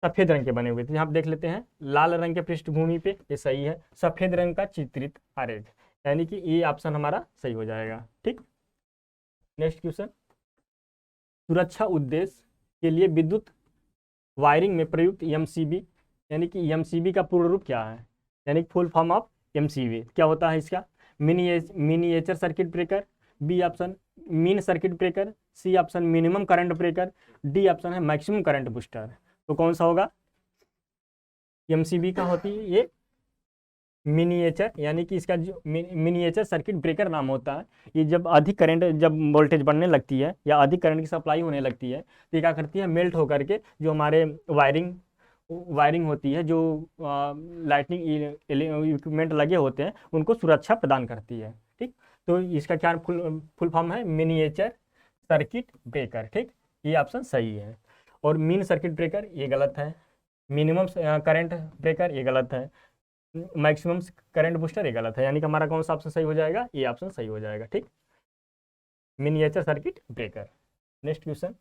सफेद रंग के बने हुए थे। यहाँ पे देख लेते हैं, लाल रंग के पृष्ठभूमि पे, ये सही है, सफेद रंग का चित्रित आरेख, यानी कि ये ऑप्शन हमारा सही हो जाएगा। ठीक, नेक्स्ट क्वेश्चन, सुरक्षा उद्देश्य के लिए विद्युत वायरिंग में प्रयुक्त एमसीबी, यानी कि एमसीबी का पूर्ण रूप क्या है, यानी फुल फॉर्म ऑफ एमसीबी क्या होता है इसका, miniature circuit breaker, B option mean circuit breaker, C option minimum current breaker, D option है मैक्सिमम करंट बूस्टर। तो कौन सा होगा, एमसीबी का होती है ये मिनिएचर, यानी कि इसका जो मिनिएचर सर्किट ब्रेकर नाम होता है, ये जब अधिक करंट, जब वोल्टेज बढ़ने लगती है या अधिक करंट की सप्लाई होने लगती है, तो ये क्या करती है, मेल्ट होकर के जो हमारे वायरिंग होती है, जो लाइटनिंग इक्विपमेंट लगे होते हैं, उनको सुरक्षा प्रदान करती है। ठीक, तो इसका क्या फुल फॉर्म है, मिनिएचर सर्किट ब्रेकर। ठीक, ये ऑप्शन सही है। और मीन सर्किट ब्रेकर ये गलत है, मिनिमम करंट ब्रेकर ये गलत है, मैक्सिमम करंट बूस्टर ये गलत है, यानी कि हमारा कौन सा ऑप्शन सही हो जाएगा, ये ऑप्शन सही हो जाएगा। ठीक, miniature circuit breaker. Next question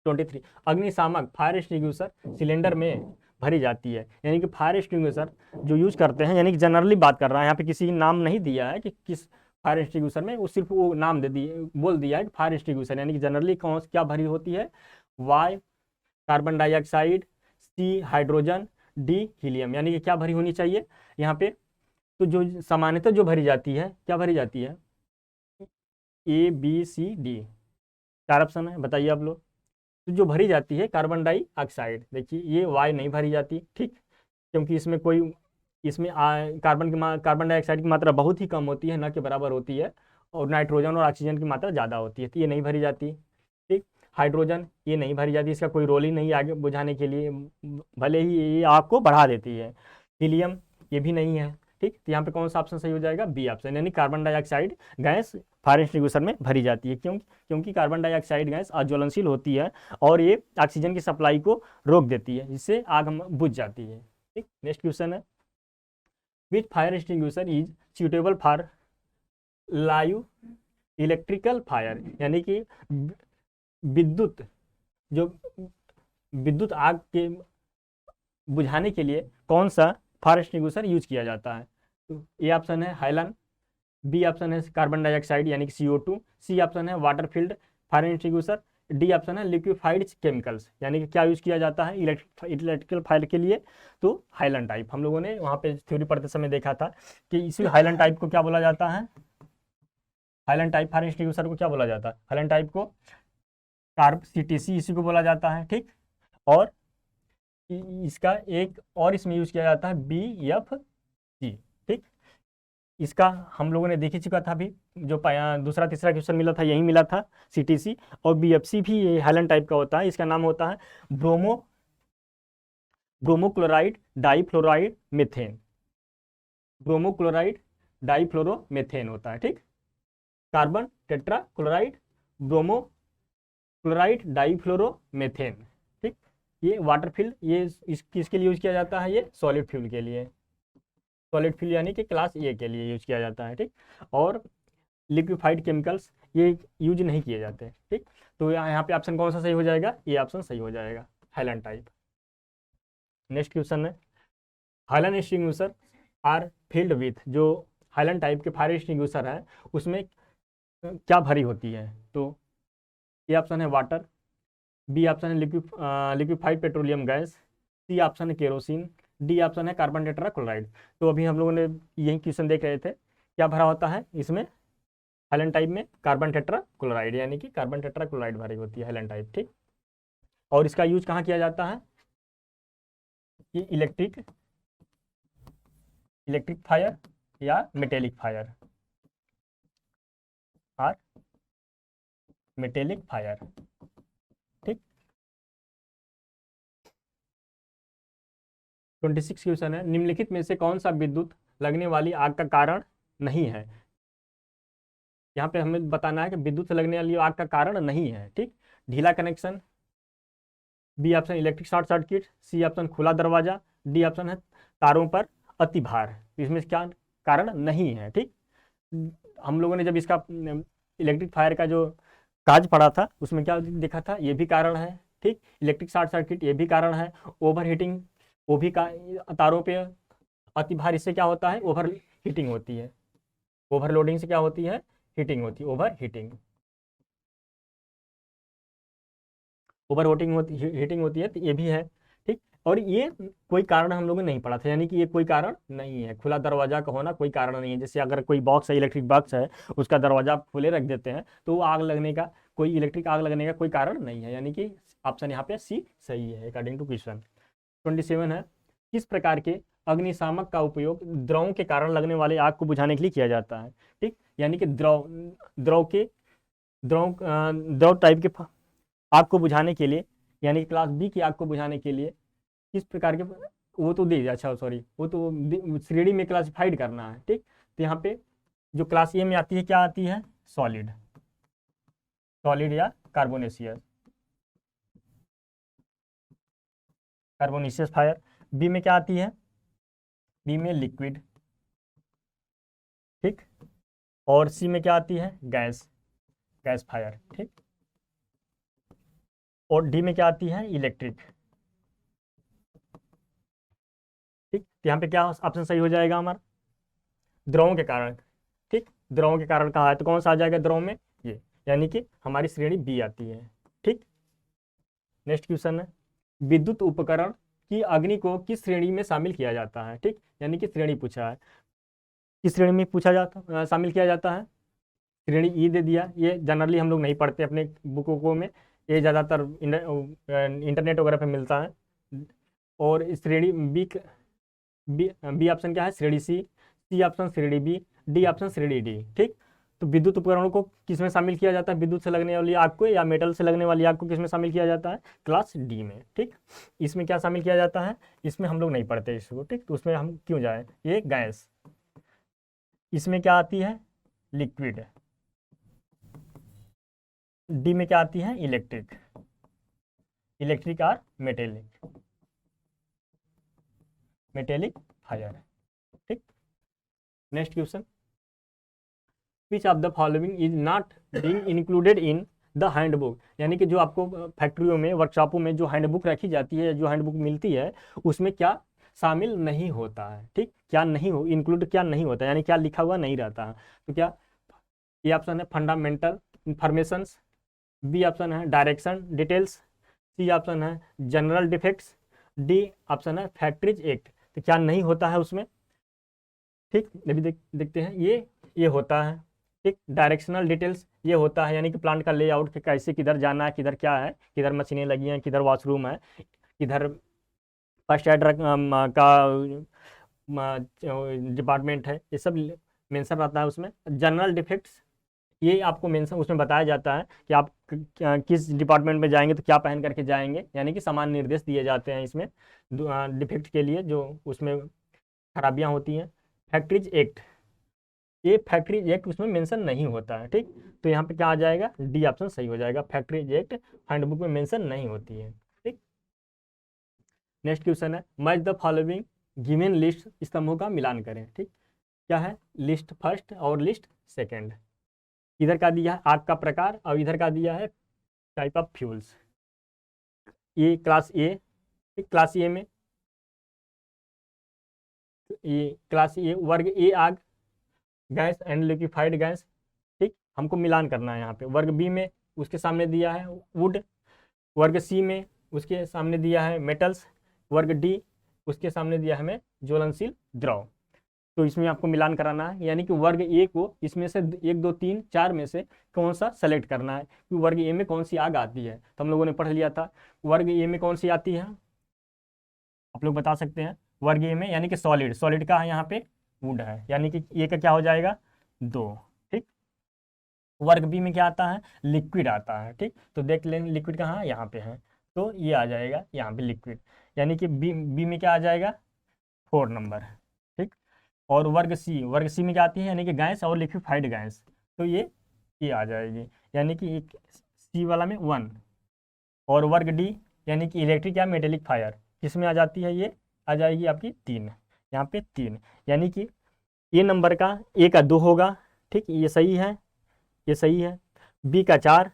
23, अग्निशामक फायर एक्सटिंग्विशर सिलेंडर में भरी जाती है, यानी कि फायर एक्सटिंग्विशर जो यूज करते हैं, यानी कि जनरली बात कर रहा है, यहाँ पे किसी नाम नहीं दिया है कि किस फायर एक्सटिंग्विशर में, वो सिर्फ वो नाम दे दिए, बोल दिया है कि फायर एक्सटिंग्विशर, यानी कि जनरली कौन क्या भरी होती है, Y carbon dioxide, C hydrogen, D helium, यानी कि क्या भरी होनी चाहिए यहाँ पे। तो जो सामान्यतः जो भरी जाती है, क्या भरी जाती है, A B C D, 4 option है, बताइए आप लोग। तो जो भरी जाती है कार्बन डाइऑक्साइड, देखिए ये वाई नहीं भरी जाती, ठीक, क्योंकि इसमें कोई इसमें कार्बन डाइऑक्साइड की मात्रा बहुत ही कम होती है, न के बराबर होती है, और नाइट्रोजन और ऑक्सीजन की मात्रा ज़्यादा होती है, तो ये नहीं भरी जाती। ठीक, हाइड्रोजन ये नहीं भरी जाती, इसका कोई रोल ही नहीं आगे बुझाने के लिए, भले ही ये आग को बढ़ा देती है। हीलियम ये भी नहीं है। ठीक, तो यहाँ पे कौन सा ऑप्शन सही हो जाएगा, बी ऑप्शन, यानी carbon dioxide gas fire extinguisher में भरी जाती है। क्योंकि कार्बन डाइऑक्साइड गैस अज्वलनशील होती है और ये ऑक्सीजन की सप्लाई को रोक देती है, जिससे आग बुझ जाती है। ठीक, नेक्स्ट क्वेश्चन है, which fire extinguisher is suitable for live electrical fire, यानी कि विद्युत जो विद्युत आग के बुझाने के लिए कौन सा फायर एक्सटिंग्विशर यूज किया जाता है। तो ए ऑप्शन है हाइलन, बी ऑप्शन है कार्बन डाइऑक्साइड यानी कि CO2, सी ऑप्शन है water field fire extinguisher, D option है लिक्विफाइड केमिकल्स, यानी कि क्या यूज किया जाता है इलेक्ट्रिकल फायर के लिए, तो हाइलन टाइप। हम लोगों ने वहाँ पे थ्योरी पढ़ते समय देखा था कि इसी हाइलन टाइप को क्या बोला जाता है, हाइलन टाइप फायर एक्सटिंग्विशर को क्या बोला जाता है, हाइलन टाइप को कार्ब CTC इसी को बोला जाता है। ठीक, और इसका एक और इसमें यूज किया जाता है BFG। ठीक, इसका हम लोगों ने देख ही चुका था अभी, जो दूसरा तीसरा क्वेश्चन मिला था यही मिला था, CTC और BFC भी ये हाइलन टाइप का होता है। इसका नाम होता है ब्रोमोक्लोराइड डाईफ्लोराइड मेथेन, ब्रोमोक्लोराइड डाईफ्लोरोमेथेन होता है। ठीक, कार्बन टेट्रा क्लोराइड ब्रोमोक्लोराइड डाईफ्लोरोमेथेन। ठीक, ये वाटर फील्ड, ये किसके लिए यूज किया जाता है, ये सॉलिड फ्यूल के लिए, सॉलिड फ्यूल यानी कि क्लास A के लिए यूज किया जाता है। ठीक, और लिक्विफाइड केमिकल्स ये यूज नहीं किए जाते। ठीक, तो यहाँ पे ऑप्शन कौन सा सही हो जाएगा, ये ऑप्शन सही हो जाएगा, हाइलन टाइप। नेक्स्ट क्वेश्चन है, halon extinguisher are filled with, जो हाइलन टाइप के फायर एक्सटिंग्विशर है उसमें क्या भरी होती है, तो ए ऑप्शन है वाटर, बी ऑप्शन है liquefied petroleum gas, C option है केरोसिन, डी ऑप्शन है कार्बन टेट्रा क्लोराइड। तो अभी हम लोगों ने यही क्वेश्चन देख रहे थे, क्या भरा होता है इसमें हाइलन टाइप में, कार्बन टेट्रा क्लोराइड, यानी कि कार्बन टेट्रा क्लोराइड भरी होती है हाइलन टाइप। ठीक, और इसका यूज कहाँ किया जाता है, ये इलेक्ट्रिक फायर या मेटेलिक फायर, और मेटेलिक फायर। ठीक, 26 क्वेश्चन है, निम्नलिखित में से कौन सा विद्युत लगने वाली आग का कारण नहीं है। यहाँ पे हमें बताना है कि विद्युत से लगने वाली आग का कारण नहीं है। ठीक, ढीला connection, B option electric short circuit, C option खुला दरवाजा, डी ऑप्शन है तारों पर अतिभार। इसमें क्या कारण नहीं है। ठीक, हम लोगों ने जब इसका इलेक्ट्रिक फायर का जो काज पढ़ा था उसमें क्या देखा था, ये भी कारण है। ठीक, इलेक्ट्रिक शॉर्ट सर्किट ये भी कारण है, ओवर हीटिंग वो भी तारों पे अतिभार, इससे क्या होता है, ओवर हीटिंग होती है, ओवरलोडिंग से क्या होती है, हीटिंग होती है, ओवर हीटिंग हीटिंग होती है, तो ये भी है। ठीक, और ये कोई कारण हम लोगों ने नहीं पढ़ा था, यानी कि ये कोई कारण नहीं है, खुला दरवाजा का होना कोई कारण नहीं है। जैसे अगर कोई बॉक्स है, इलेक्ट्रिक बॉक्स है, उसका दरवाजा आप खुले रख देते हैं तो वो आग लगने का, कोई इलेक्ट्रिक आग लगने का कोई कारण नहीं है, यानी कि ऑप्शन यहाँ पे सी सही है अकॉर्डिंग टू क्वेश्चन। 27 है, किस प्रकार के अग्निशामक का उपयोग द्रव के कारण लगने वाले आग को बुझाने के लिए किया जाता है। ठीक, यानी कि द्रव टाइप के आग को बुझाने के लिए, यानी क्लास B की आग को बुझाने के लिए किस प्रकार के, वो तो दे, अच्छा सॉरी, वो तो 3D में क्लासिफाइड करना है। ठीक, तो यहाँ पे जो क्लास ए में आती है क्या आती है, सॉलिड, सॉलिड या कार्बोनेशियस, कार्बोनेशियस फायर। बी में क्या आती है, बी में लिक्विड, ठीक। और सी में क्या आती है, गैस, गैस फायर, ठीक। और डी में क्या आती है, इलेक्ट्रिक, ठीक। तो यहाँ पे क्या ऑप्शन सही हो जाएगा हमारा, द्रवों के कारण, ठीक। द्रवों के कारण कहा है तो कौन सा आ जाएगा द्रव में, ये, यानी कि हमारी श्रेणी बी आती है, ठीक। नेक्स्ट क्वेश्चन है, विद्युत उपकरण की अग्नि को किस श्रेणी में शामिल किया जाता है, ठीक। यानी कि श्रेणी पूछा है, किस श्रेणी में पूछा जाता शामिल किया जाता है, श्रेणी ई दे दिया। ये जनरली हम लोग नहीं पढ़ते अपने बुकों को में, ये ज़्यादातर इंटरनेट वगैरह पे मिलता है। और इस श्रेणी बी, बी बी ऑप्शन क्या है, श्रेणी सी, सी ऑप्शन श्रेणी बी, डी ऑप्शन श्रेणी डी, ठीक। तो विद्युत उपकरणों को किस में शामिल किया जाता है, विद्युत से लगने वाली आग को या मेटल से लगने वाली आग को किस में शामिल किया जाता है, क्लास डी में, ठीक। इसमें क्या शामिल किया जाता है, इसमें हम लोग नहीं पढ़ते इसको, ठीक। तो उसमें हम क्यों जाए, ये गैस। इसमें क्या आती है, लिक्विड। डी में क्या आती है, इलेक्ट्रिक, इलेक्ट्रिक और मेटेलिक, मेटेलिक फायर, ठीक। Next question, which of the following is not being included in the handbook, यानी कि जो आपको फैक्ट्रियों में, वर्कशॉपों में जो हैंडबुक रखी जाती है, जो हैंडबुक मिलती है, उसमें क्या शामिल नहीं होता है, ठीक। क्या नहीं हो, इंक्लूड क्या नहीं होता है, यानी क्या लिखा हुआ नहीं रहता है। तो क्या, ये ऑप्शन है फंडामेंटल इंफॉर्मेशंस, बी ऑप्शन है डायरेक्शन डिटेल्स, सी ऑप्शन है जनरल डिफेक्ट्स, डी ऑप्शन है फैक्ट्रीज एक्ट। तो क्या नहीं होता है उसमें, ठीक। अभी देखते हैं, ये होता है, ठीक। डायरेक्शनल डिटेल्स ये होता है, यानी कि प्लांट का लेआउट के कैसे, किधर जाना है, किधर क्या है, किधर मशीनें लगी हैं, किधर वॉशरूम है, किधर फर्स्ट एड का डिपार्टमेंट है, ये सब मेंशन रहता है उसमें। जनरल डिफेक्ट्स ये आपको मेंशन उसमें बताया जाता है कि आप किस डिपार्टमेंट में जाएंगे तो क्या पहन करके जाएंगे, यानी कि समान निर्देश दिए जाते हैं इसमें डिफेक्ट के लिए जो उसमें खराबियां होती हैं। फैक्ट्रीज एक्ट, ये फैक्ट्रीज एक्ट उसमें मेंशन नहीं होता है, ठीक। तो यहाँ पे क्या आ जाएगा, डी ऑप्शन सही हो जाएगा, फैक्ट्रीज एक्ट हैंडबुक में मेंशन नहीं होती है, ठीक। नेक्स्ट क्वेश्चन है, match the following given list स्तंभों का मिलान करें, ठीक। क्या है, लिस्ट फर्स्ट और लिस्ट सेकेंड। इधर का दिया है आग का प्रकार और इधर का दिया है टाइप ऑफ फ्यूल्स। ये क्लास ए, क्लास ए में, ये क्लास ए वर्ग ए आग, गैस एंड लिक्विफाइड गैस, ठीक। हमको मिलान करना है यहाँ पे। वर्ग बी में उसके सामने दिया है वुड, वर्ग सी में उसके सामने दिया है मेटल्स, वर्ग डी उसके सामने दिया है हमें ज्वलनशील द्रव। तो इसमें आपको मिलान कराना है, यानी कि वर्ग ए को इसमें से 1 2 3 4 में से कौन सा सेलेक्ट करना है कि वर्ग ए में कौन सी आग आती है। तो हम लोगों ने पढ़ लिया था वर्ग ए में कौन सी आती है, आप लोग बता सकते हैं। वर्ग ए में यानी कि सॉलिड, सॉलिड का है यहाँ पे वुड है, यानी कि ए का क्या हो जाएगा 2, ठीक। वर्ग बी में क्या आता है, लिक्विड आता है, ठीक। तो देख लें लिक्विड कहाँ यहाँ पे है, तो ये आ जाएगा यहाँ पे लिक्विड, यानी कि बी में क्या आ जाएगा 4 नंबर, ठीक। और वर्ग सी में क्या आती है, यानी कि गैस और लिक्विफाइड गैस, तो ये आ जाएगी, यानी कि एक सी वाला में 1। और वर्ग डी यानी कि इलेक्ट्रिक या मेटेलिक फायर, किस में आ जाती है, ये आ जाएगी आपकी 3, यहाँ पे 3, यानी कि ये नंबर का ए का 2 होगा, ठीक। ये सही है, ये सही है। बी का 4,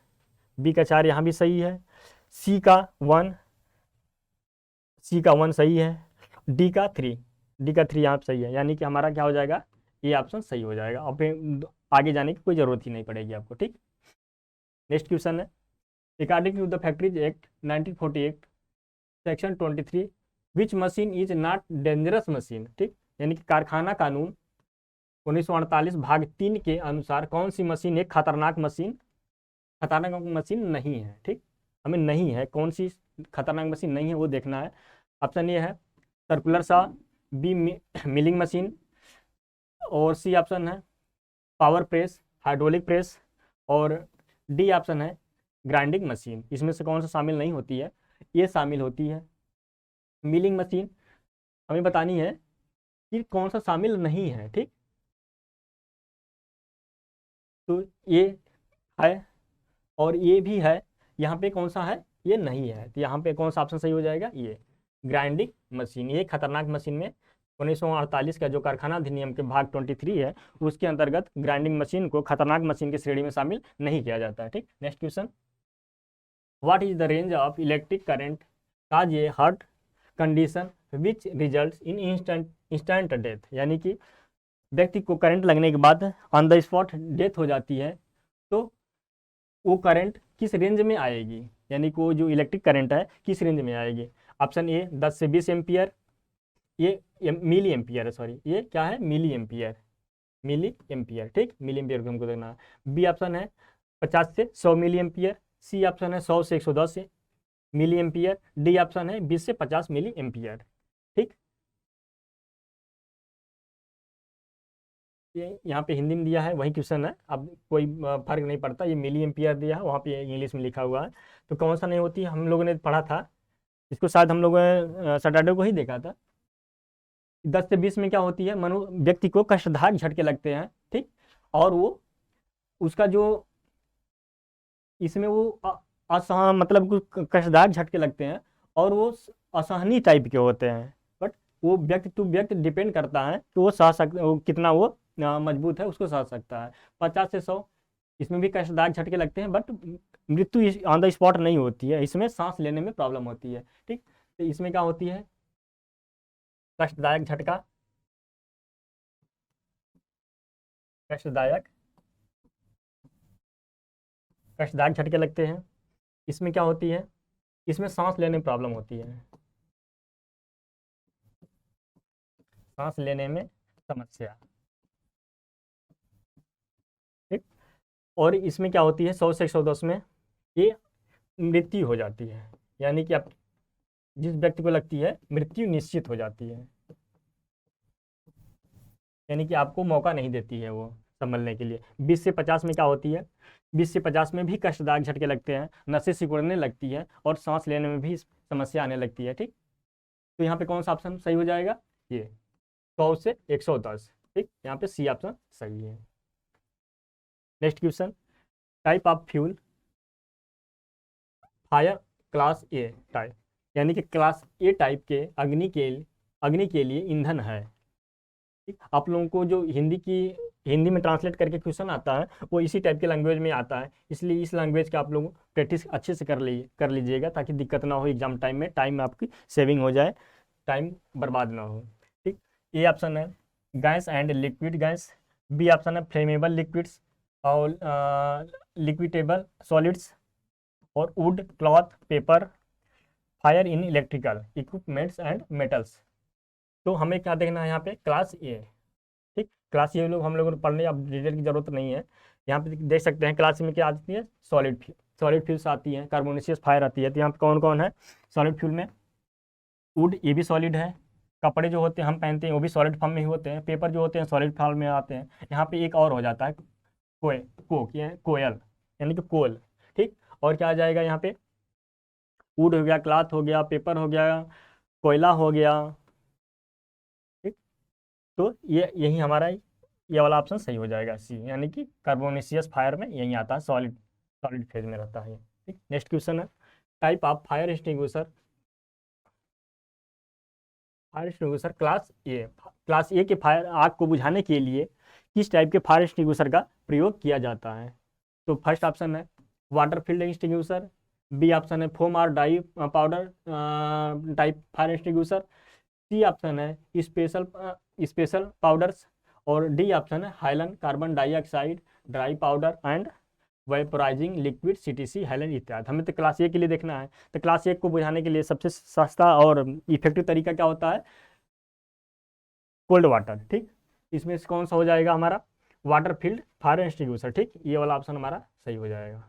बी का 4 यहाँ भी सही है। सी का 1, सी का 1 सही है। डी का 3, डी का 3 यहाँ पे सही है, यानी कि हमारा क्या हो जाएगा, ये ऑप्शन सही हो जाएगा। और फिर आगे जाने की कोई ज़रूरत ही नहीं पड़ेगी आपको, ठीक। नेक्स्ट क्वेश्चन है, according to the factories act 1948 section 23 which machine is not dangerous machine, ठीक। यानी कि कारखाना कानून 1948 भाग 3 के अनुसार कौन सी मशीन एक खतरनाक मशीन नहीं है, ठीक। हमें नहीं है, कौन सी खतरनाक मशीन नहीं है वो देखना है। ऑप्शन ये है सर्कुलर सा, बी मिलिंग मशीन, और सी ऑप्शन है पावर प्रेस, हाइड्रोलिक प्रेस, और डी ऑप्शन है ग्राइंडिंग मशीन। इसमें से कौन सा शामिल नहीं होती है, ये शामिल होती है मिलिंग मशीन। हमें बतानी है कि कौन सा शामिल नहीं है, ठीक। तो ये है और ये भी है, यहाँ पे कौन सा है, ये नहीं है, तो यहाँ पे कौन सा ऑप्शन सही हो जाएगा, ये ग्राइंडिंग मशीन। ये खतरनाक मशीन में 1948 का जो कारखाना अधिनियम के भाग 23 है उसके अंतर्गत ग्राइंडिंग मशीन को खतरनाक मशीन की श्रेणी में शामिल नहीं किया जाता है। ठीक, next question, what is the range of electric current cause A heart condition which result in instant death, यानी कि व्यक्ति को करंट लगने के बाद ऑन द स्पॉट डेथ हो जाती है, तो वो करंट किस रेंज में आएगी, यानी कि वो जो इलेक्ट्रिक करंट है किस रेंज में आएगी। ऑप्शन ए 10 से 20 एम्पियर, ये मिली एम्पियर है, सॉरी ये क्या है, मिली एम्पियर, मिली एम्पियर। ठीक, मिली एम्पियर को हमको देखना है। बी ऑप्शन है 50 से 100 मिली एम्पियर, सी ऑप्शन है 100 से 110 मिली एम्पियर, डी ऑप्शन है 20 से 50 मिली एम्पियर। ठीक, ये यहाँ पे हिंदी में दिया है वही क्वेश्चन है, अब कोई फर्क नहीं पड़ता, ये मिली एम्पियर दिया है, वहाँ पे इंग्लिश में लिखा हुआ है, तो कौन सा नहीं होती है, हम लोगों ने पढ़ा था इसको, शायद हम लोगों ने सैटरडे को ही देखा था। 10 से 20 में क्या होती है, मनु व्यक्ति को कष्टदायक झटके लगते हैं। ठीक, और वो उसका जो इसमें वो असहन मतलब कुछ कष्टदायक झटके लगते हैं और वो असहनीय टाइप के होते हैं, बट वो व्यक्ति टू व्यक्ति डिपेंड करता है कि वो सह सकता, वो कितना वो मजबूत है उसको सह सकता है। 50 से 100 इसमें भी कष्टदायक झटके लगते हैं, बट मृत्यु ऑन द स्पॉट नहीं होती है, इसमें सांस लेने में प्रॉब्लम होती है। ठीक, तो इसमें क्या होती है, कष्टदायक झटका, कष्टदायक कष्टदायक झटके लगते हैं, इसमें क्या होती है, इसमें सांस लेने में प्रॉब्लम होती है, सांस लेने में समस्या। ठीक, और इसमें क्या होती है 100 से 110 में ये मृत्यु हो जाती है, यानी कि आप जिस व्यक्ति को लगती है मृत्यु निश्चित हो जाती है, यानी कि आपको मौका नहीं देती है वो संभलने के लिए। 20 से 50 में क्या होती है, 20 से 50 में भी कष्टदायक झटके लगते हैं, नसें सिकुड़ने लगती है और सांस लेने में भी समस्या आने लगती है। ठीक, तो यहाँ पे कौन सा ऑप्शन सही हो जाएगा, ये 100 से 110। ठीक, यहाँ पे सी ऑप्शन सही है। Next question, type of fuel fire class A type, यानी कि क्लास ए टाइप के अग्नि के लिए ईंधन है। ठीक, आप लोगों को जो हिंदी में ट्रांसलेट करके क्वेश्चन आता है वो इसी टाइप के लैंग्वेज में आता है, इसलिए इस लैंग्वेज का आप लोग प्रैक्टिस अच्छे से कर लीजिएगा ताकि दिक्कत ना हो एग्जाम टाइम में, टाइम आपकी सेविंग हो जाए, टाइम बर्बाद ना हो। ठीक, ए ऑप्शन है gas and liquid gas, B option है फ्लेमेबल लिक्विड्स और लिक्विडेबल सॉलिड्स, और wood cloth paper, fire in electrical equipments and metals. तो हमें क्या देखना है यहाँ पे, क्लास ए। ठीक, क्लास ए लोग हम लोगों को पढ़ने अब डिटेल की जरूरत नहीं है, यहाँ पे देख सकते हैं क्लास में क्या आती है, सॉलिड फ्यूल्स आती है, कार्बोनेशियस फायर आती है। तो यहाँ पे कौन कौन है सॉलिड फ्यूल में, वुड ये भी सॉलिड है, कपड़े जो होते हैं हम पहनते हैं वो भी सॉलिड फॉर्म में ही होते हैं, पेपर जो होते हैं सॉलिड फॉर्म में आते हैं। यहाँ पे एक और हो जाता है कोयल, यानी कि कोल। ठीक, और क्या आ जाएगा यहाँ पे, वुड हो गया, क्लॉथ हो गया, पेपर हो गया, कोयला हो गया। ठीक, तो ये यही हमारा ये वाला ऑप्शन सही हो जाएगा सी, यानी कि कार्बोनेशियस फायर में यही आता है, सॉलिड सॉलिड फेज में रहता है ये। ठीक, नेक्स्ट क्वेश्चन है type of fire extinguisher, fire extinguisher class ए के फायर आग को बुझाने के लिए किस टाइप के फायर एक्सटिंग्विशर का प्रयोग किया जाता है। तो फर्स्ट ऑप्शन है water field extinguisher, B option है फोम और dry powder type fire extinguisher, C option है स्पेशल पाउडर्स, और डी ऑप्शन है halon carbon dioxide dry powder and vaporising liquid CTC halon इत्यादि। हमें तो क्लास ए के लिए देखना है, तो क्लास ए को बुझाने के लिए सबसे सस्ता और इफेक्टिव तरीका क्या होता है, कोल्ड वाटर। ठीक, इसमें से कौन सा हो जाएगा हमारा, वाटर फील्ड फायर एक्सटिंग्विशर। ठीक, ये वाला ऑप्शन हमारा सही हो जाएगा।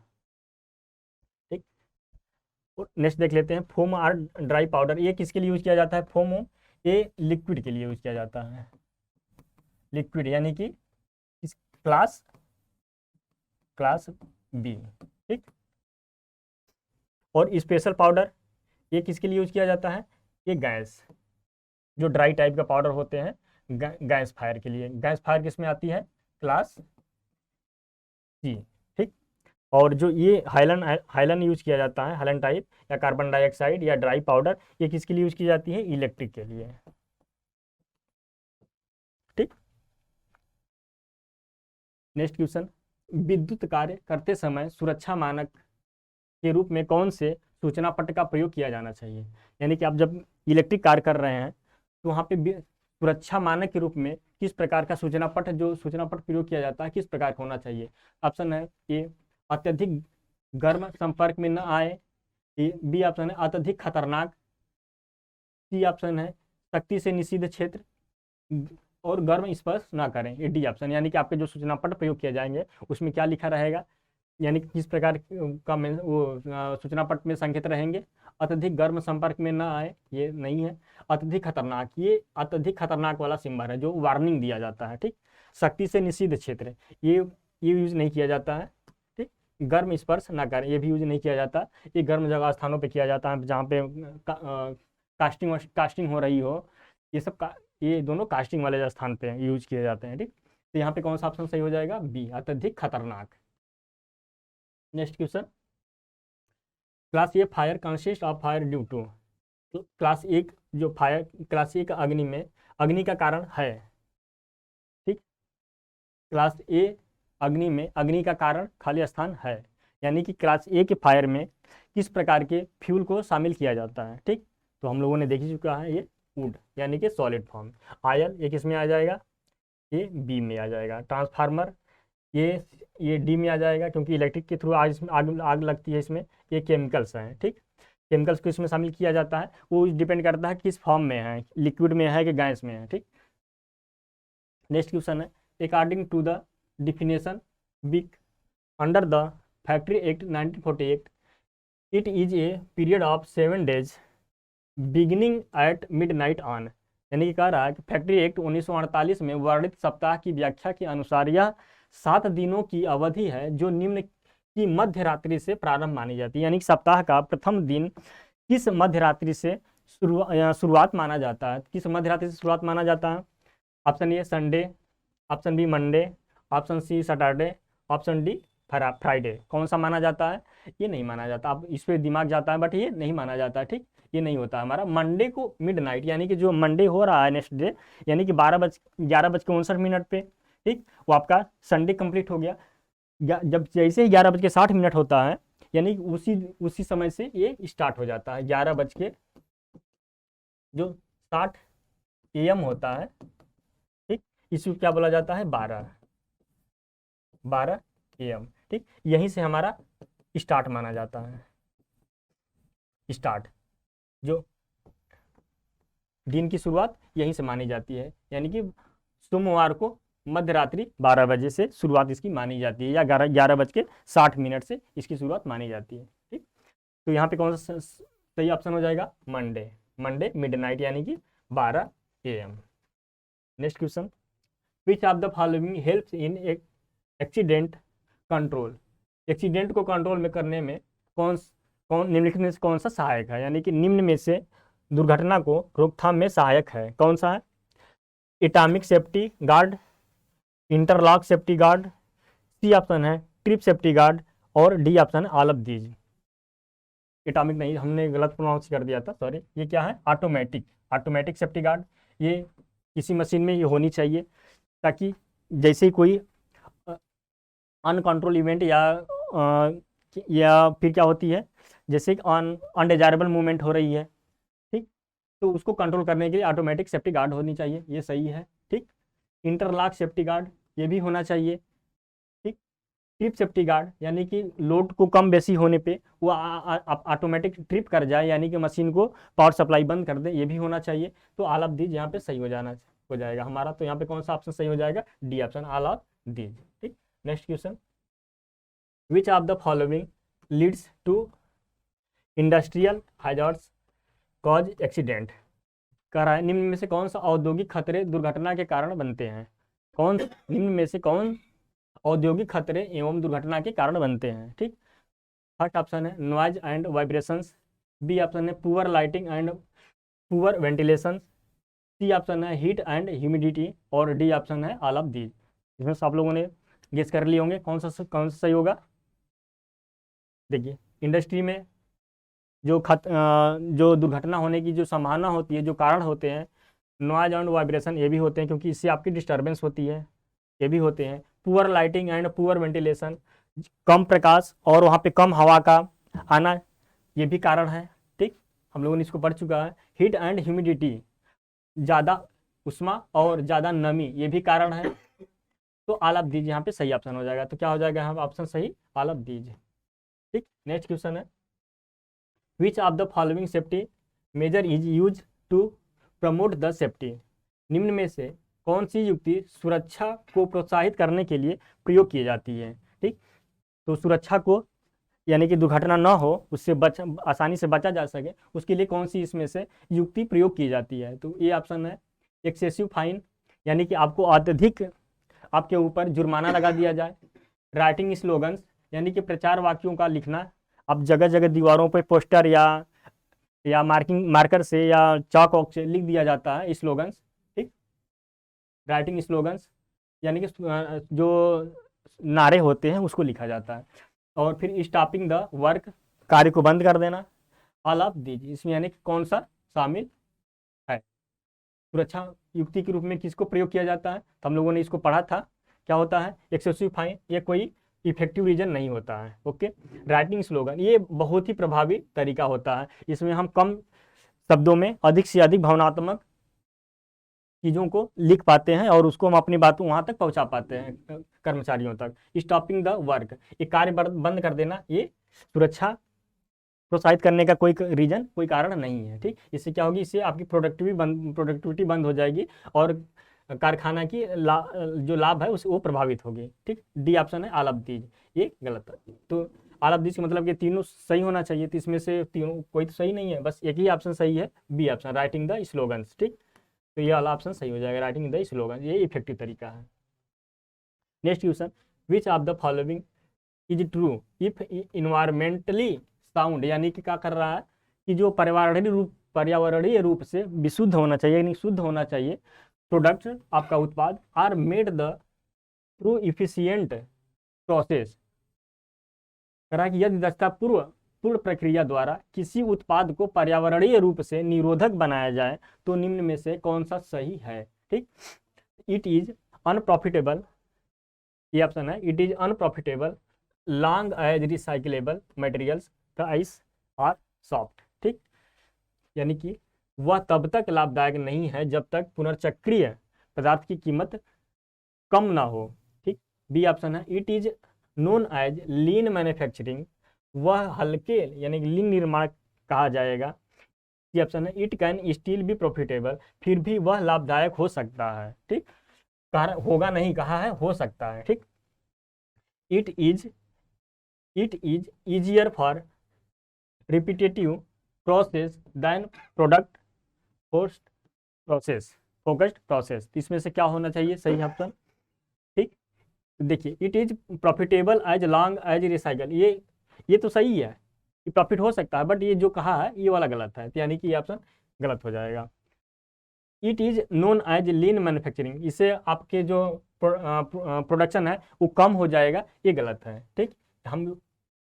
ठीक, और नेक्स्ट देख लेते हैं फोम और ड्राई पाउडर, ये किसके लिए यूज किया जाता है, फोम ये लिक्विड के लिए यूज किया जाता है, लिक्विड यानी कि इस क्लास बी। ठीक, और स्पेशल पाउडर ये किसके लिए यूज किया जाता है, ये गैस जो ड्राई टाइप का पाउडर होते हैं गैस फायर के लिए। गैस फायर किस में आती है, क्लास सी। ठीक, और जो ये हाइलन हाइलन यूज किया जाता है, हाइलन टाइप या कार्बन डाइऑक्साइड या ड्राई पाउडर, ये किसके लिए यूज की जाती है? इलेक्ट्रिक के लिए। ठीक, नेक्स्ट क्वेश्चन, विद्युत कार्य करते समय सुरक्षा मानक के रूप में कौन से सूचना पट का प्रयोग किया जाना चाहिए? यानी कि आप जब इलेक्ट्रिक कार्य कर रहे हैं तो वहाँ पे सुरक्षा मानक के रूप में किस प्रकार का सूचना पट, जो सूचना पट प्रयोग किया जाता है, किस प्रकार का होना चाहिए? ऑप्शन है ए, अत्यधिक गर्म संपर्क में न आए, बी ऑप्शन है अत्यधिक खतरनाक, सी ऑप्शन है सख्ती से निषिद्ध क्षेत्र, और गर्म स्पर्श ना करें, ये डी ऑप्शन। यानी कि आपके जो सूचना पट प्रयोग किए जाएंगे उसमें क्या लिखा रहेगा, यानी कि किस प्रकार का सूचना पट में संकेत रहेंगे? अत्यधिक गर्म संपर्क में ना आए, ये नहीं है। अत्यधिक खतरनाक, ये अत्यधिक खतरनाक वाला सिंबल है जो वार्निंग दिया जाता है। ठीक, सख्ती से निषिद्ध क्षेत्र, ये यूज नहीं किया जाता है। ठीक, गर्म स्पर्श ना करें, ये भी यूज नहीं किया जाता, ये गर्म जगह स्थानों पे किया जाता है जहाँ पे कास्टिंग हो रही हो, ये सब ये दोनों कास्टिंग वाले स्थान पे यूज किए जाते हैं। ठीक, तो यहाँ पे कौन सा ऑप्शन सही हो जाएगा? बी, अत्यधिक खतरनाक। Next question, class A fire consist of fire due to, तो क्लास एक जो फायर, क्लास ए का अग्नि में अग्नि का कारण है। ठीक, क्लास ए अग्नि में अग्नि का कारण खाली स्थान है, यानी कि क्लास ए के फायर में किस प्रकार के फ्यूल को शामिल किया जाता है? ठीक, तो हम लोगों ने देख ही चुका है, ये वुड यानी कि सॉलिड फॉर्म। आयल, ये किस में आ जाएगा? ये बी में आ जाएगा। ट्रांसफार्मर, ये डी में आ जाएगा, क्योंकि इलेक्ट्रिक के थ्रू आग लगती है इसमें। ये केमिकल्स हैं। ठीक, केमिकल्स को इसमें शामिल किया जाता है, वो डिपेंड करता है किस फॉर्म में है, लिक्विड में है कि गैस में है। ठीक, नेक्स्ट क्वेश्चन है, अकॉर्डिंग टू द डिफिनेशन बिक under the factory act 1948, it is a period of 7 days beginning eight midnight on. यानी कि कह रहा है कि फैक्ट्री एक्ट 1948 में वर्णित सप्ताह की व्याख्या के अनुसार यह 7 दिनों की अवधि है जो निम्न की मध्य रात्रि से प्रारंभ मानी जाती है। यानी कि सप्ताह का प्रथम दिन किस मध्य रात्रि से शुरुआत माना जाता है? किस मध्य रात्रि से शुरुआत माना जाता है? Option A Sunday, option B Monday, option C Saturday, option D Friday. कौन सा माना जाता है? ये नहीं माना जाता। अब इस पर दिमाग जाता है, बट ये नहीं माना जाता है। ठीक, ये नहीं होता हमारा। मंडे को मिडनाइट, यानी कि जो मंडे हो रहा है नेक्स्ट डे, यानी कि 11:59 पे, ठीक, वो आपका संडे कंप्लीट हो गया। जब जैसे ही 11:60 होता है, यानी उसी समय से ये स्टार्ट हो जाता है। 11:60 AM होता है। ठीक, इसको क्या बोला जाता है? 12 AM। ठीक, यहीं से हमारा स्टार्ट माना जाता है। स्टार्ट, जो दिन की शुरुआत यहीं से मानी जाती है, यानी कि सोमवार को मध्य रात्रि 12 बजे से शुरुआत इसकी मानी जाती है, या 11:60 से इसकी शुरुआत मानी जाती है। ठीक, तो यहाँ पे कौन सा सही ऑप्शन हो जाएगा? मंडे मिडनाइट, यानी कि 12 AM। Next question, which of the following helps in accident control. Accident को कंट्रोल में करने में कौन निम्नलिखित में से कौन सा सहायक है? यानी कि निम्न में से दुर्घटना को रोकथाम में सहायक है, कौन सा है? Atomic safety guard, interlock safety guard, C option है ट्रिप सेफ्टी गार्ड, और डी ऑप्शन है ऑल ऑफ दीज। एटॉमिक नहीं, हमने गलत प्रोनाउंस कर दिया था, सॉरी। ये क्या है? Automatic safety guard. ये किसी मशीन में ये होनी चाहिए, ताकि जैसे कोई अनकंट्रोल इवेंट या फिर क्या होती है, जैसे अनडिजायरेबल मूवमेंट हो रही है, ठीक, तो उसको कंट्रोल करने के लिए ऑटोमेटिक सेफ्टी गार्ड होनी चाहिए, ये सही है। ठीक, इंटरलॉक सेफ्टी गार्ड, ये भी होना चाहिए। ठीक, ट्रिप सेफ्टी गार्ड, यानी कि लोड को कम बेसी होने पे वो ऑटोमेटिक ट्रिप कर जाए, यानी कि मशीन को पावर सप्लाई बंद कर दे, ये भी होना चाहिए। तो ऑल ऑफ दीज यहाँ पे सही हो जाएगा हमारा। तो यहाँ पे कौन सा ऑप्शन सही हो जाएगा? D option, all of these. ठीक, next question, which of the following leads to industrial hazards cause accident. कह रहा है निम्न में से कौन सा औद्योगिक खतरे दुर्घटना के कारण बनते हैं? निम्न में से कौन औद्योगिक खतरे एवं दुर्घटना के कारण बनते हैं? ठीक, फर्स्ट ऑप्शन है noise and vibrations, B option है poor lighting and poor ventilation, C option है हीट एंड ह्यूमिडिटी, और डी ऑप्शन है ऑल ऑफ दीज। इसमें सब लोगों ने गेस कर लिए होंगे कौन सा सही होगा। देखिए इंडस्ट्री में जो दुर्घटना होने की जो संभावना होती है, जो कारण होते हैं, नॉइज एंड वाइब्रेशन ये भी होते हैं, क्योंकि इससे आपकी डिस्टर्बेंस होती है, ये भी होते हैं। Poor lighting and poor ventilation, कम प्रकाश और वहाँ पे कम हवा का आना, ये भी कारण है। ठीक, हम लोगों ने इसको पढ़ चुका है। हीट एंड ह्यूमिडिटी, ज़्यादा उष्मा और ज़्यादा नमी, ये भी कारण है। तो ऑल ऑफ दीज यहाँ पे सही ऑप्शन हो जाएगा। तो क्या हो जाएगा यहाँ ऑप्शन सही, ऑल ऑफ दीज। ठीक, नेक्स्ट क्वेश्चन है, which of the following safety measure is use to promote the safety. निम्न में से कौन सी युक्ति सुरक्षा को प्रोत्साहित करने के लिए प्रयोग की जाती है। ठीक, तो सुरक्षा को यानी कि दुर्घटना न हो, उससे आसानी से बचा जा सके, उसके लिए कौन सी इसमें से युक्ति प्रयोग की जाती है। तो ये ऑप्शन है एक्सेसिव फाइन, यानी कि आपको अत्यधिक आपके ऊपर जुर्माना लगा दिया जाए। राइटिंग स्लोगन्स, यानी कि प्रचार वाक्यों का लिखना, अब जगह जगह दीवारों पर पोस्टर या मार्कर से या चॉक वॉक से लिख दिया जाता है स्लोगन्स। ठीक, राइटिंग स्लोगन्स यानी कि जो नारे होते हैं उसको लिखा जाता है। और फिर स्टॉपिंग द वर्क, कार्य को बंद कर देना। ऑल ऑफ दीज, इसमें यानी कि कौन सा शामिल है। सुरक्षा युक्ति के रूप में किसको प्रयोग किया जाता है, तो हम लोगों ने इसको पढ़ा था, क्या होता है एक्सेसिव फाइन, ये कोई इफेक्टिव रीजन नहीं होता है। ओके, राइटिंग स्लोगन, ये बहुत ही प्रभावी तरीका होता है, इसमें हम कम शब्दों में अधिक से अधिक भावनात्मक चीज़ों को लिख पाते हैं और उसको हम अपनी बातों वहाँ तक पहुँचा पाते हैं कर्मचारियों तक। स्टॉपिंग द वर्क, ये कार्य बंद कर देना, ये सुरक्षा प्रोत्साहित करने का कोई रीजन, कोई कारण नहीं है। ठीक, इससे क्या होगी, इससे आपकी प्रोडक्टिविटी बंद हो जाएगी और कारखाना की जो लाभ है उस वो प्रभावित होगी। ठीक, डी ऑप्शन है ऑल ऑफ दीज, ये गलत है। तो ऑल ऑफ दीज का मतलब कि तीनों सही होना चाहिए, तो इसमें से तीनों कोई तो सही नहीं है, बस एक ही ऑप्शन सही है, B option, writing the slogans. ठीक, तो ये वाला ऑप्शन सही हो जाएगा, राइटिंग द स्लोगन, ये इफेक्टिव तरीका है। Next question, which of the following is true if environmentally sound, यानी कि क्या कर रहा है कि जो पर्यावरणीय रूप से विशुद्ध होना चाहिए, यानी शुद्ध होना चाहिए, प्रोडक्ट आपका उत्पाद are made the through efficient process, करा कि यदि पूर्ण प्रक्रिया द्वारा किसी उत्पाद को पर्यावरणीय रूप से निरोधक बनाया जाए तो निम्न में से कौन सा सही है। ठीक, इट इज अनप्रॉफिटेबल, ये ऑप्शन है, it is unprofitable long as recyclable materials the ice are soft. ठीक, यानी कि वह तब तक लाभदायक नहीं है जब तक पुनर्चक्रीय पदार्थ की कीमत कम ना हो। ठीक, बी ऑप्शन है, it is known as lean manufacturing, वह हल्के यानी कि लीन निर्माण कहा जाएगा। ये ऑप्शन है, it can still be profitable, फिर भी वह लाभदायक हो सकता है। ठीक, होगा नहीं कहा है, हो सकता है। ठीक, it is easier for repetitive process than product post process focused process, इसमें से क्या होना चाहिए सही ऑप्शन। ठीक, देखिए it is profitable as long as recycle, ये तो सही है कि प्रॉफिट हो सकता है, बट ये जो कहा है ये वाला गलत है, तो यानी कि ये ऑप्शन गलत हो जाएगा। It is known as lean manufacturing, इससे आपके जो प्रोडक्शन है वो कम हो जाएगा, ये गलत है। ठीक, हम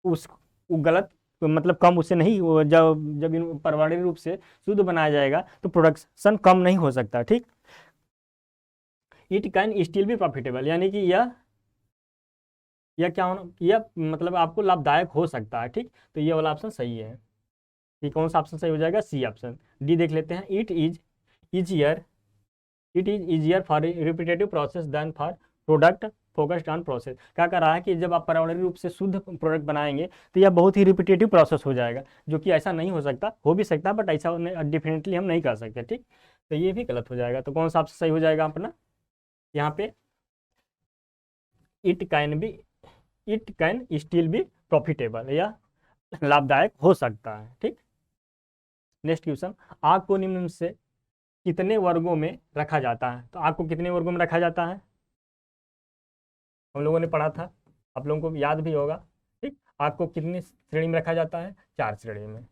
उस वो गलत मतलब कम उससे नहीं, जब इन पर्यावरणीय रूप से शुद्ध बनाया जाएगा तो प्रोडक्शन कम नहीं हो सकता। ठीक, it can still be profitable, यानी कि यह क्या होना, यह मतलब आपको लाभदायक हो सकता है। ठीक, तो ये वाला ऑप्शन सही है। ये कौन सा ऑप्शन सही हो जाएगा, सी ऑप्शन। डी देख लेते हैं, easier it is easier for repetitive process than for product focused on process. क्या कर रहा है कि जब आप पर्यावरणीय रूप से शुद्ध प्रोडक्ट बनाएंगे तो यह बहुत ही रिपीटेटिव प्रोसेस हो जाएगा, जो कि ऐसा नहीं हो सकता, हो भी सकता है बट ऐसा डेफिनेटली हम नहीं कर सकते। ठीक, तो ये भी गलत हो जाएगा। तो कौन सा आपसे सही हो जाएगा अपना यहाँ पे, it can still be profitable, या लाभदायक हो सकता है। ठीक, नेक्स्ट क्वेश्चन, आग को निम्न से कितने वर्गों में रखा जाता है। तो आग को कितने वर्गों में रखा जाता है, हम लोगों ने पढ़ा था, आप लोगों को याद भी होगा। ठीक, आग को कितनी श्रेणी में रखा जाता है, 4 श्रेणी में।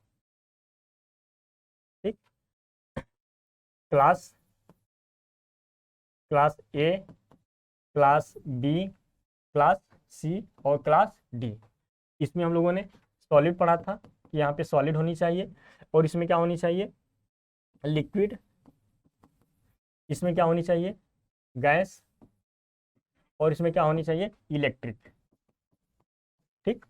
ठीक, class A, class B, class C और क्लास डी। इसमें हम लोगों ने सॉलिड पढ़ा था कि यहाँ पे सॉलिड होनी चाहिए, और इसमें क्या होनी चाहिए, लिक्विड, इसमें क्या होनी चाहिए, गैस, और इसमें क्या होनी चाहिए, इलेक्ट्रिक। ठीक,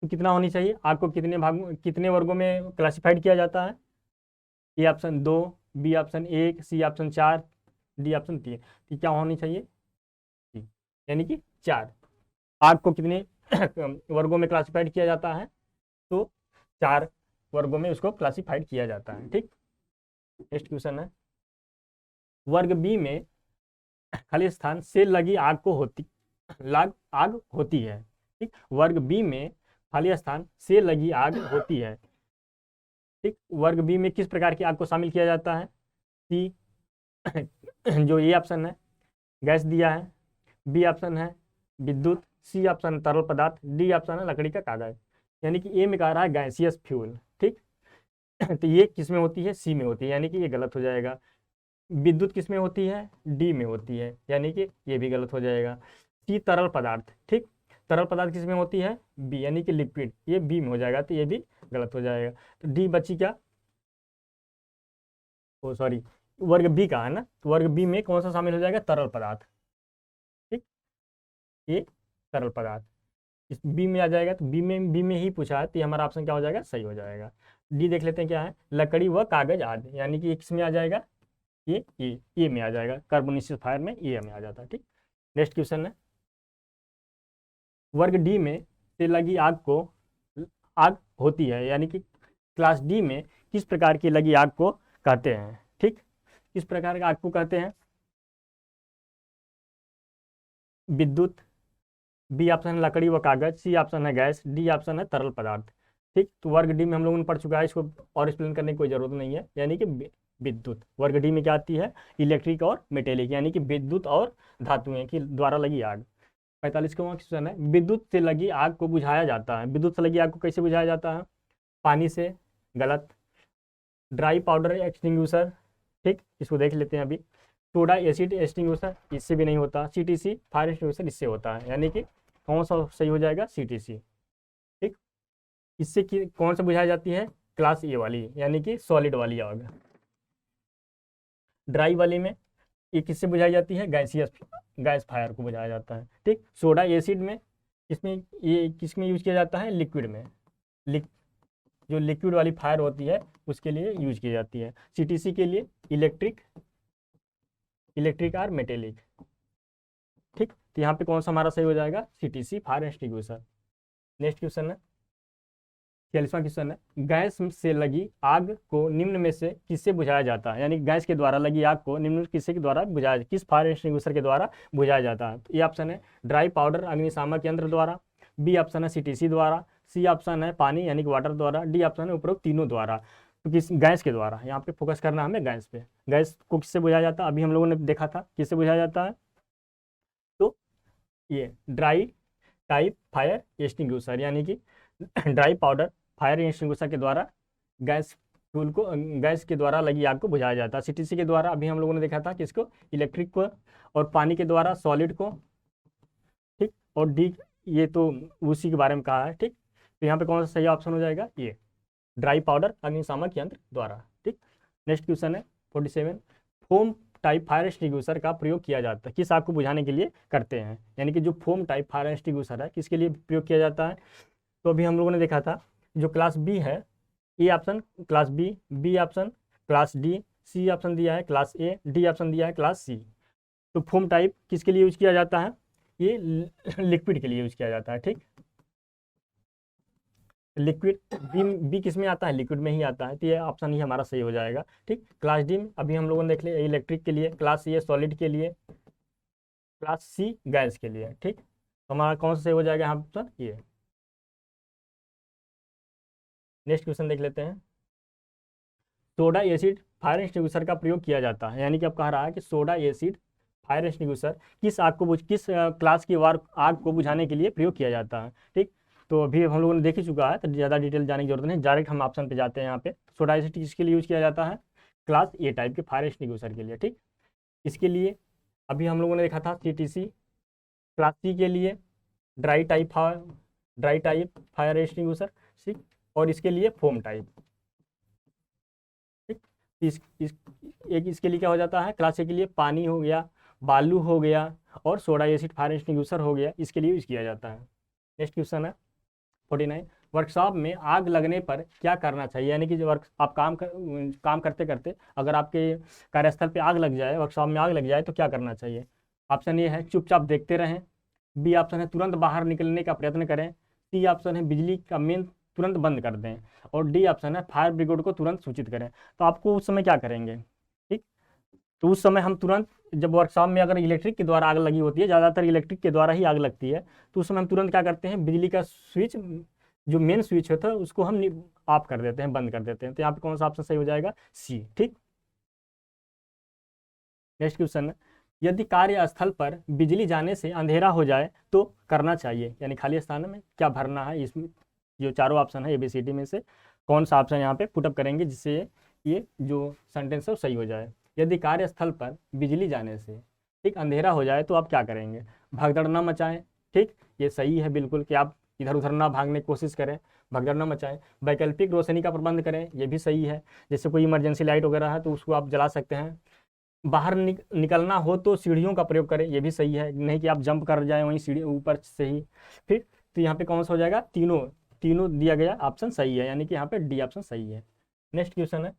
तो कितना होनी चाहिए, आपको कितने भागों, कितने वर्गों में क्लासिफाइड किया जाता है, A option 2, B option 1, C option 4, D option 3। तो क्या होनी चाहिए, यानी कि 4। आग को कितने वर्गों में क्लासिफाइड किया जाता है, तो 4 वर्गों में उसको क्लासिफाइड किया जाता है। ठीक, नेक्स्ट क्वेश्चन है, वर्ग बी में खाली स्थान से लगी आग को होती आग होती है। ठीक, वर्ग बी में खाली स्थान से लगी आग होती है। ठीक, वर्ग बी में किस प्रकार की आग को शामिल किया जाता है, सी जो ये ऑप्शन है गैस दिया है, बी ऑप्शन है विद्युत, सी ऑप्शन है तरल पदार्थ, डी ऑप्शन है लकड़ी का कागज। यानी कि ए में कह रहा है गैसियस फ्यूल। ठीक, तो ये किस में होती है, सी में होती है, यानी कि ये गलत हो जाएगा। विद्युत किस में होती है, डी में होती है, यानी कि ये भी गलत हो जाएगा। सी तरल पदार्थ, ठीक, तरल पदार्थ किस में होती है, बी, यानी कि लिक्विड, ये बी में हो जाएगा, तो ये भी गलत हो जाएगा। तो डी बची क्या, ओ सॉरी, वर्ग बी का है ना, तो वर्ग बी में कौन सा शामिल हो जाएगा, तरल पदार्थ। ठीक, ये तरल पदार्थ इस बी में आ जाएगा, तो बी में ही पूछा है, तो ये हमारा ऑप्शन क्या हो जाएगा, सही हो जाएगा। डी देख लेते हैं क्या है, लकड़ी व कागज आदि, यानी कि ये किस में आ जाएगा, ये में आ जाएगा, कार्बोनेशियस फायर में ये में आ जाता है। ठीक, नेक्स्ट क्वेश्चन है, वर्ग डी में से लगी आग को आग होती है, यानी कि क्लास डी में किस प्रकार की लगी आग को कहते हैं। ठीक, किस प्रकार की आग को कहते हैं, विद्युत, बी ऑप्शन है लकड़ी व कागज, सी ऑप्शन है गैस, डी ऑप्शन है तरल पदार्थ। ठीक, तो वर्ग डी में हम लोगों ने पढ़ चुका है, इसको और एक्सप्लेन करने की कोई जरूरत नहीं है, यानी कि विद्युत। वर्ग डी में क्या आती है, इलेक्ट्रिक और मेटेलिक, यानी कि विद्युत और धातुएं की द्वारा लगी आग। 45वां क्वेश्चन है, विद्युत से लगी आग को बुझाया जाता है, विद्युत से लगी आग को कैसे बुझाया जाता है, पानी से, गलत। ड्राई पाउडर एक्सटिंग्विशर, ठीक, इसको देख लेते हैं अभी। सोडा एसिड एक्सटिंग्विशर, इससे भी नहीं होता। सीटीसी फायर एक्सटिंग्विशर, इससे होता है, यानी कि कौन सा सही हो जाएगा, सीटीसी। ठीक, इससे कौन सा बुझाई जाती है, क्लास ए वाली, यानी कि सॉलिड वाली आग। ड्राई वाली में ये किससे बुझाई जाती है, गैस फायर को बुझाया जाता है। ठीक, सोडा एसिड में इसमें ये किसमें यूज किया जाता है, लिक्विड में, जो लिक्विड वाली फायर होती है उसके लिए यूज की जाती है। सीटीसी के लिए इलेक्ट्रिक और मेटेलिक। ठीक, तो यहाँ पे कौन सा हमारा सही हो जाएगा, CTC fire extinguisher. Next question है, 46वां क्वेश्चन है, गैस से लगी आग को निम्न में से किससे बुझाया जाता है, यानी गैस के द्वारा लगी आग को निम्न किससे के द्वारा बुझाया, किस फायर एक्सटिंग्विशर के द्वारा बुझाया जाता है। तो ये ऑप्शन है ड्राई पाउडर अग्निशामक यंत्र द्वारा, बी ऑप्शन है सीटीसी द्वारा, सी ऑप्शन है पानी यानी कि वाटर द्वारा, डी ऑप्शन है उपरोक्त तीनों द्वारा। तो किस, गैस के द्वारा, यहाँ पे फोकस करना है हमें गैस पे। गैस को किससे बुझाया जाता है, अभी हम लोगों ने देखा था किससे बुझाया जाता है, तो ये ड्राई टाइप फायर एक्सटिंग्विशर, यानी कि ड्राई पाउडर फायर एक्सटिंग्विशर के द्वारा गैस फ्यूल को, गैस के द्वारा लगी आग को बुझाया जाता है। सीटीसी के द्वारा अभी हम लोगों ने देखा था किसको, इलेक्ट्रिक को, और पानी के द्वारा सॉलिड को। ठीक, और डी ये तो उसी के बारे में कहा है। ठीक, तो यहाँ पे कौन सा सही ऑप्शन हो जाएगा, ये ड्राई पाउडर अग्निशामक यंत्र द्वारा। ठीक, नेक्स्ट क्वेश्चन है 47, फोम टाइप फायर एक्सटिंग्विशर का प्रयोग किया जाता है, किस आग को बुझाने के लिए करते हैं, यानी कि जो फोम टाइप फायर एक्सटिंग्विशर है किसके लिए प्रयोग किया जाता है। तो अभी हम लोगों ने देखा था जो क्लास बी है, A option class B option class D, C option दिया है क्लास ए, डी ऑप्शन दिया है क्लास सी। तो फोम टाइप किसके लिए यूज किया जाता है, ये लिक्विड के लिए यूज किया जाता है। ठीक, लिक्विड बी किस में आता है, लिक्विड में ही आता है, तो ये ऑप्शन ही हमारा सही हो जाएगा। ठीक, क्लास डी में अभी हम लोगों ने देख लिया इलेक्ट्रिक के लिए, क्लास ए सॉलिड के लिए, क्लास सी गैस के लिए। ठीक, तो हमारा कौन सा सही हो जाएगा यहाँ ऑप्शन, ये। नेक्स्ट क्वेश्चन देख लेते हैं, सोडा एसिड फायर एक्सटिंग्विशर का प्रयोग किया जाता है, यानी कि अब कह रहा है कि सोडा एसिड फायर एक्सटिंग्विशर किस आग को किस क्लास की वार आग को बुझाने के लिए प्रयोग किया जाता है। ठीक, तो अभी हम लोगों ने देख ही चुका है, तो ज़्यादा डिटेल जाने की जरूरत नहीं, डायरेक्ट हम ऑप्शन पे जाते हैं। यहाँ पे सोडा एसिड किसके लिए यूज किया जाता है, क्लास ए टाइप के फायर एक्सटिंग्विशर के लिए। ठीक, इसके लिए अभी हम लोगों ने देखा था सीटीसी क्लास सी के लिए ड्राई टाइप फायर एक्सटिंग्विशर, ठीक, और इसके लिए फोम टाइप, ठीक। एक इसके लिए क्या हो जाता है, क्लास ए के लिए पानी हो गया, बालू हो गया और सोडा एसिड फायर एक्सटिंग्विशर हो गया, इसके लिए यूज किया जाता है। नेक्स्ट क्वेश्चन है 49, वर्कशॉप में आग लगने पर क्या करना चाहिए, यानी कि जो आप काम करते करते अगर आपके कार्यस्थल पे आग लग जाए, वर्कशॉप में आग लग जाए तो क्या करना चाहिए। ऑप्शन ए है चुपचाप देखते रहें, बी ऑप्शन है तुरंत बाहर निकलने का प्रयत्न करें, सी ऑप्शन है बिजली का मेन तुरंत बंद कर दें, और डी ऑप्शन है फायर ब्रिगेड को तुरंत सूचित करें। तो आपको उस समय क्या करेंगे, ठीक। तो उस समय हम तुरंत, जब वर्कशॉप में अगर इलेक्ट्रिक के द्वारा आग लगी होती है, ज़्यादातर इलेक्ट्रिक के द्वारा ही आग लगती है, तो उस समय हम तुरंत क्या करते हैं, बिजली का स्विच, जो मेन स्विच होता है उसको हम ऑफ कर देते हैं, बंद कर देते हैं। तो यहाँ पे कौन सा ऑप्शन सही हो जाएगा, सी, ठीक। नेक्स्ट क्वेश्चन है, यदि कार्यस्थल पर बिजली जाने से अंधेरा हो जाए तो करना चाहिए, यानी खाली स्थान में क्या भरना है। इसमें जो चारों ऑप्शन है ABCD में से कौन सा ऑप्शन यहाँ पे पुटअप करेंगे जिससे ये जो सेंटेंस है वो सही हो जाए। यदि कार्यस्थल पर बिजली जाने से, ठीक, अंधेरा हो जाए तो आप क्या करेंगे, भगदड़ ना मचाएं, ठीक, ये सही है बिल्कुल कि आप इधर उधर ना भागने की कोशिश करें, भगदड़ ना मचाएं। वैकल्पिक रोशनी का प्रबंध करें, ये भी सही है, जैसे कोई इमरजेंसी लाइट वगैरह है तो उसको आप जला सकते हैं। बाहर निकलना हो तो सीढ़ियों का प्रयोग करें, ये भी सही है, नहीं कि आप जंप कर जाएं वहीं सीढ़ी ऊपर से ही। फिर तो यहाँ पे कौन सा हो जाएगा, तीनों तीनों दिया गया ऑप्शन सही है, यानी कि यहाँ पे डी ऑप्शन सही है। नेक्स्ट क्वेश्चन है,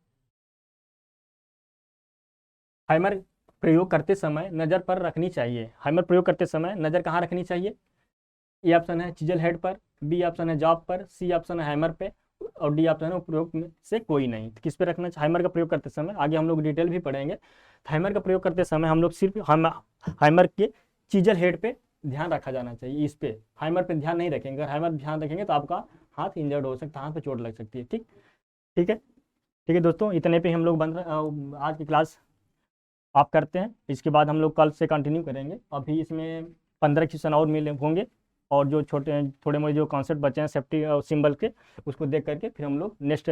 हैमर प्रयोग करते समय नज़र पर रखनी चाहिए, हैमर प्रयोग करते समय नज़र कहाँ रखनी चाहिए। ए ऑप्शन है चीजल हेड पर, बी ऑप्शन है जॉब पर, सी ऑप्शन है हैमर पे, और डी ऑप्शन है प्रयोग में से कोई नहीं। तो किस पे रखना चाहिए हैमर का प्रयोग करते समय, आगे हम लोग डिटेल भी पढ़ेंगे। तो हैमर का प्रयोग करते समय हम लोग सिर्फ हैमर के चीजल हेड पे ध्यान रखा जाना चाहिए, इस पे हैमर पे ध्यान नहीं रखेंगे। अगर हैमर ध्यान रखेंगे तो आपका हाथ इंजर्ड हो सकता है, हाथ पे चोट लग सकती है, ठीक। ठीक है, ठीक है दोस्तों, इतने पे हम लोग आज की क्लास आप करते हैं। इसके बाद हम लोग कल से कंटिन्यू करेंगे। अभी इसमें 15 क्वेश्चन और मिले होंगे, और जो थोड़े मोड़े जो कॉन्सेप्ट बचे हैं सेफ्टी और सिंबल के, उसको देख करके फिर हम लोग नेक्स्ट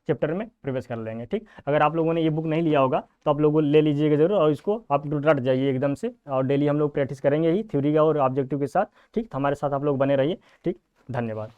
चैप्टर में प्रवेश कर लेंगे, ठीक। अगर आप लोगों ने ये बुक नहीं लिया होगा तो आप लोग ले लीजिएगा जरूर, और इसको आप रट जाइए एकदम से, और डेली हम लोग प्रैक्टिस करेंगे ही थ्योरी का और ऑब्जेक्टिव के साथ, ठीक। हमारे साथ आप लोग बने रहिए, ठीक। धन्यवाद।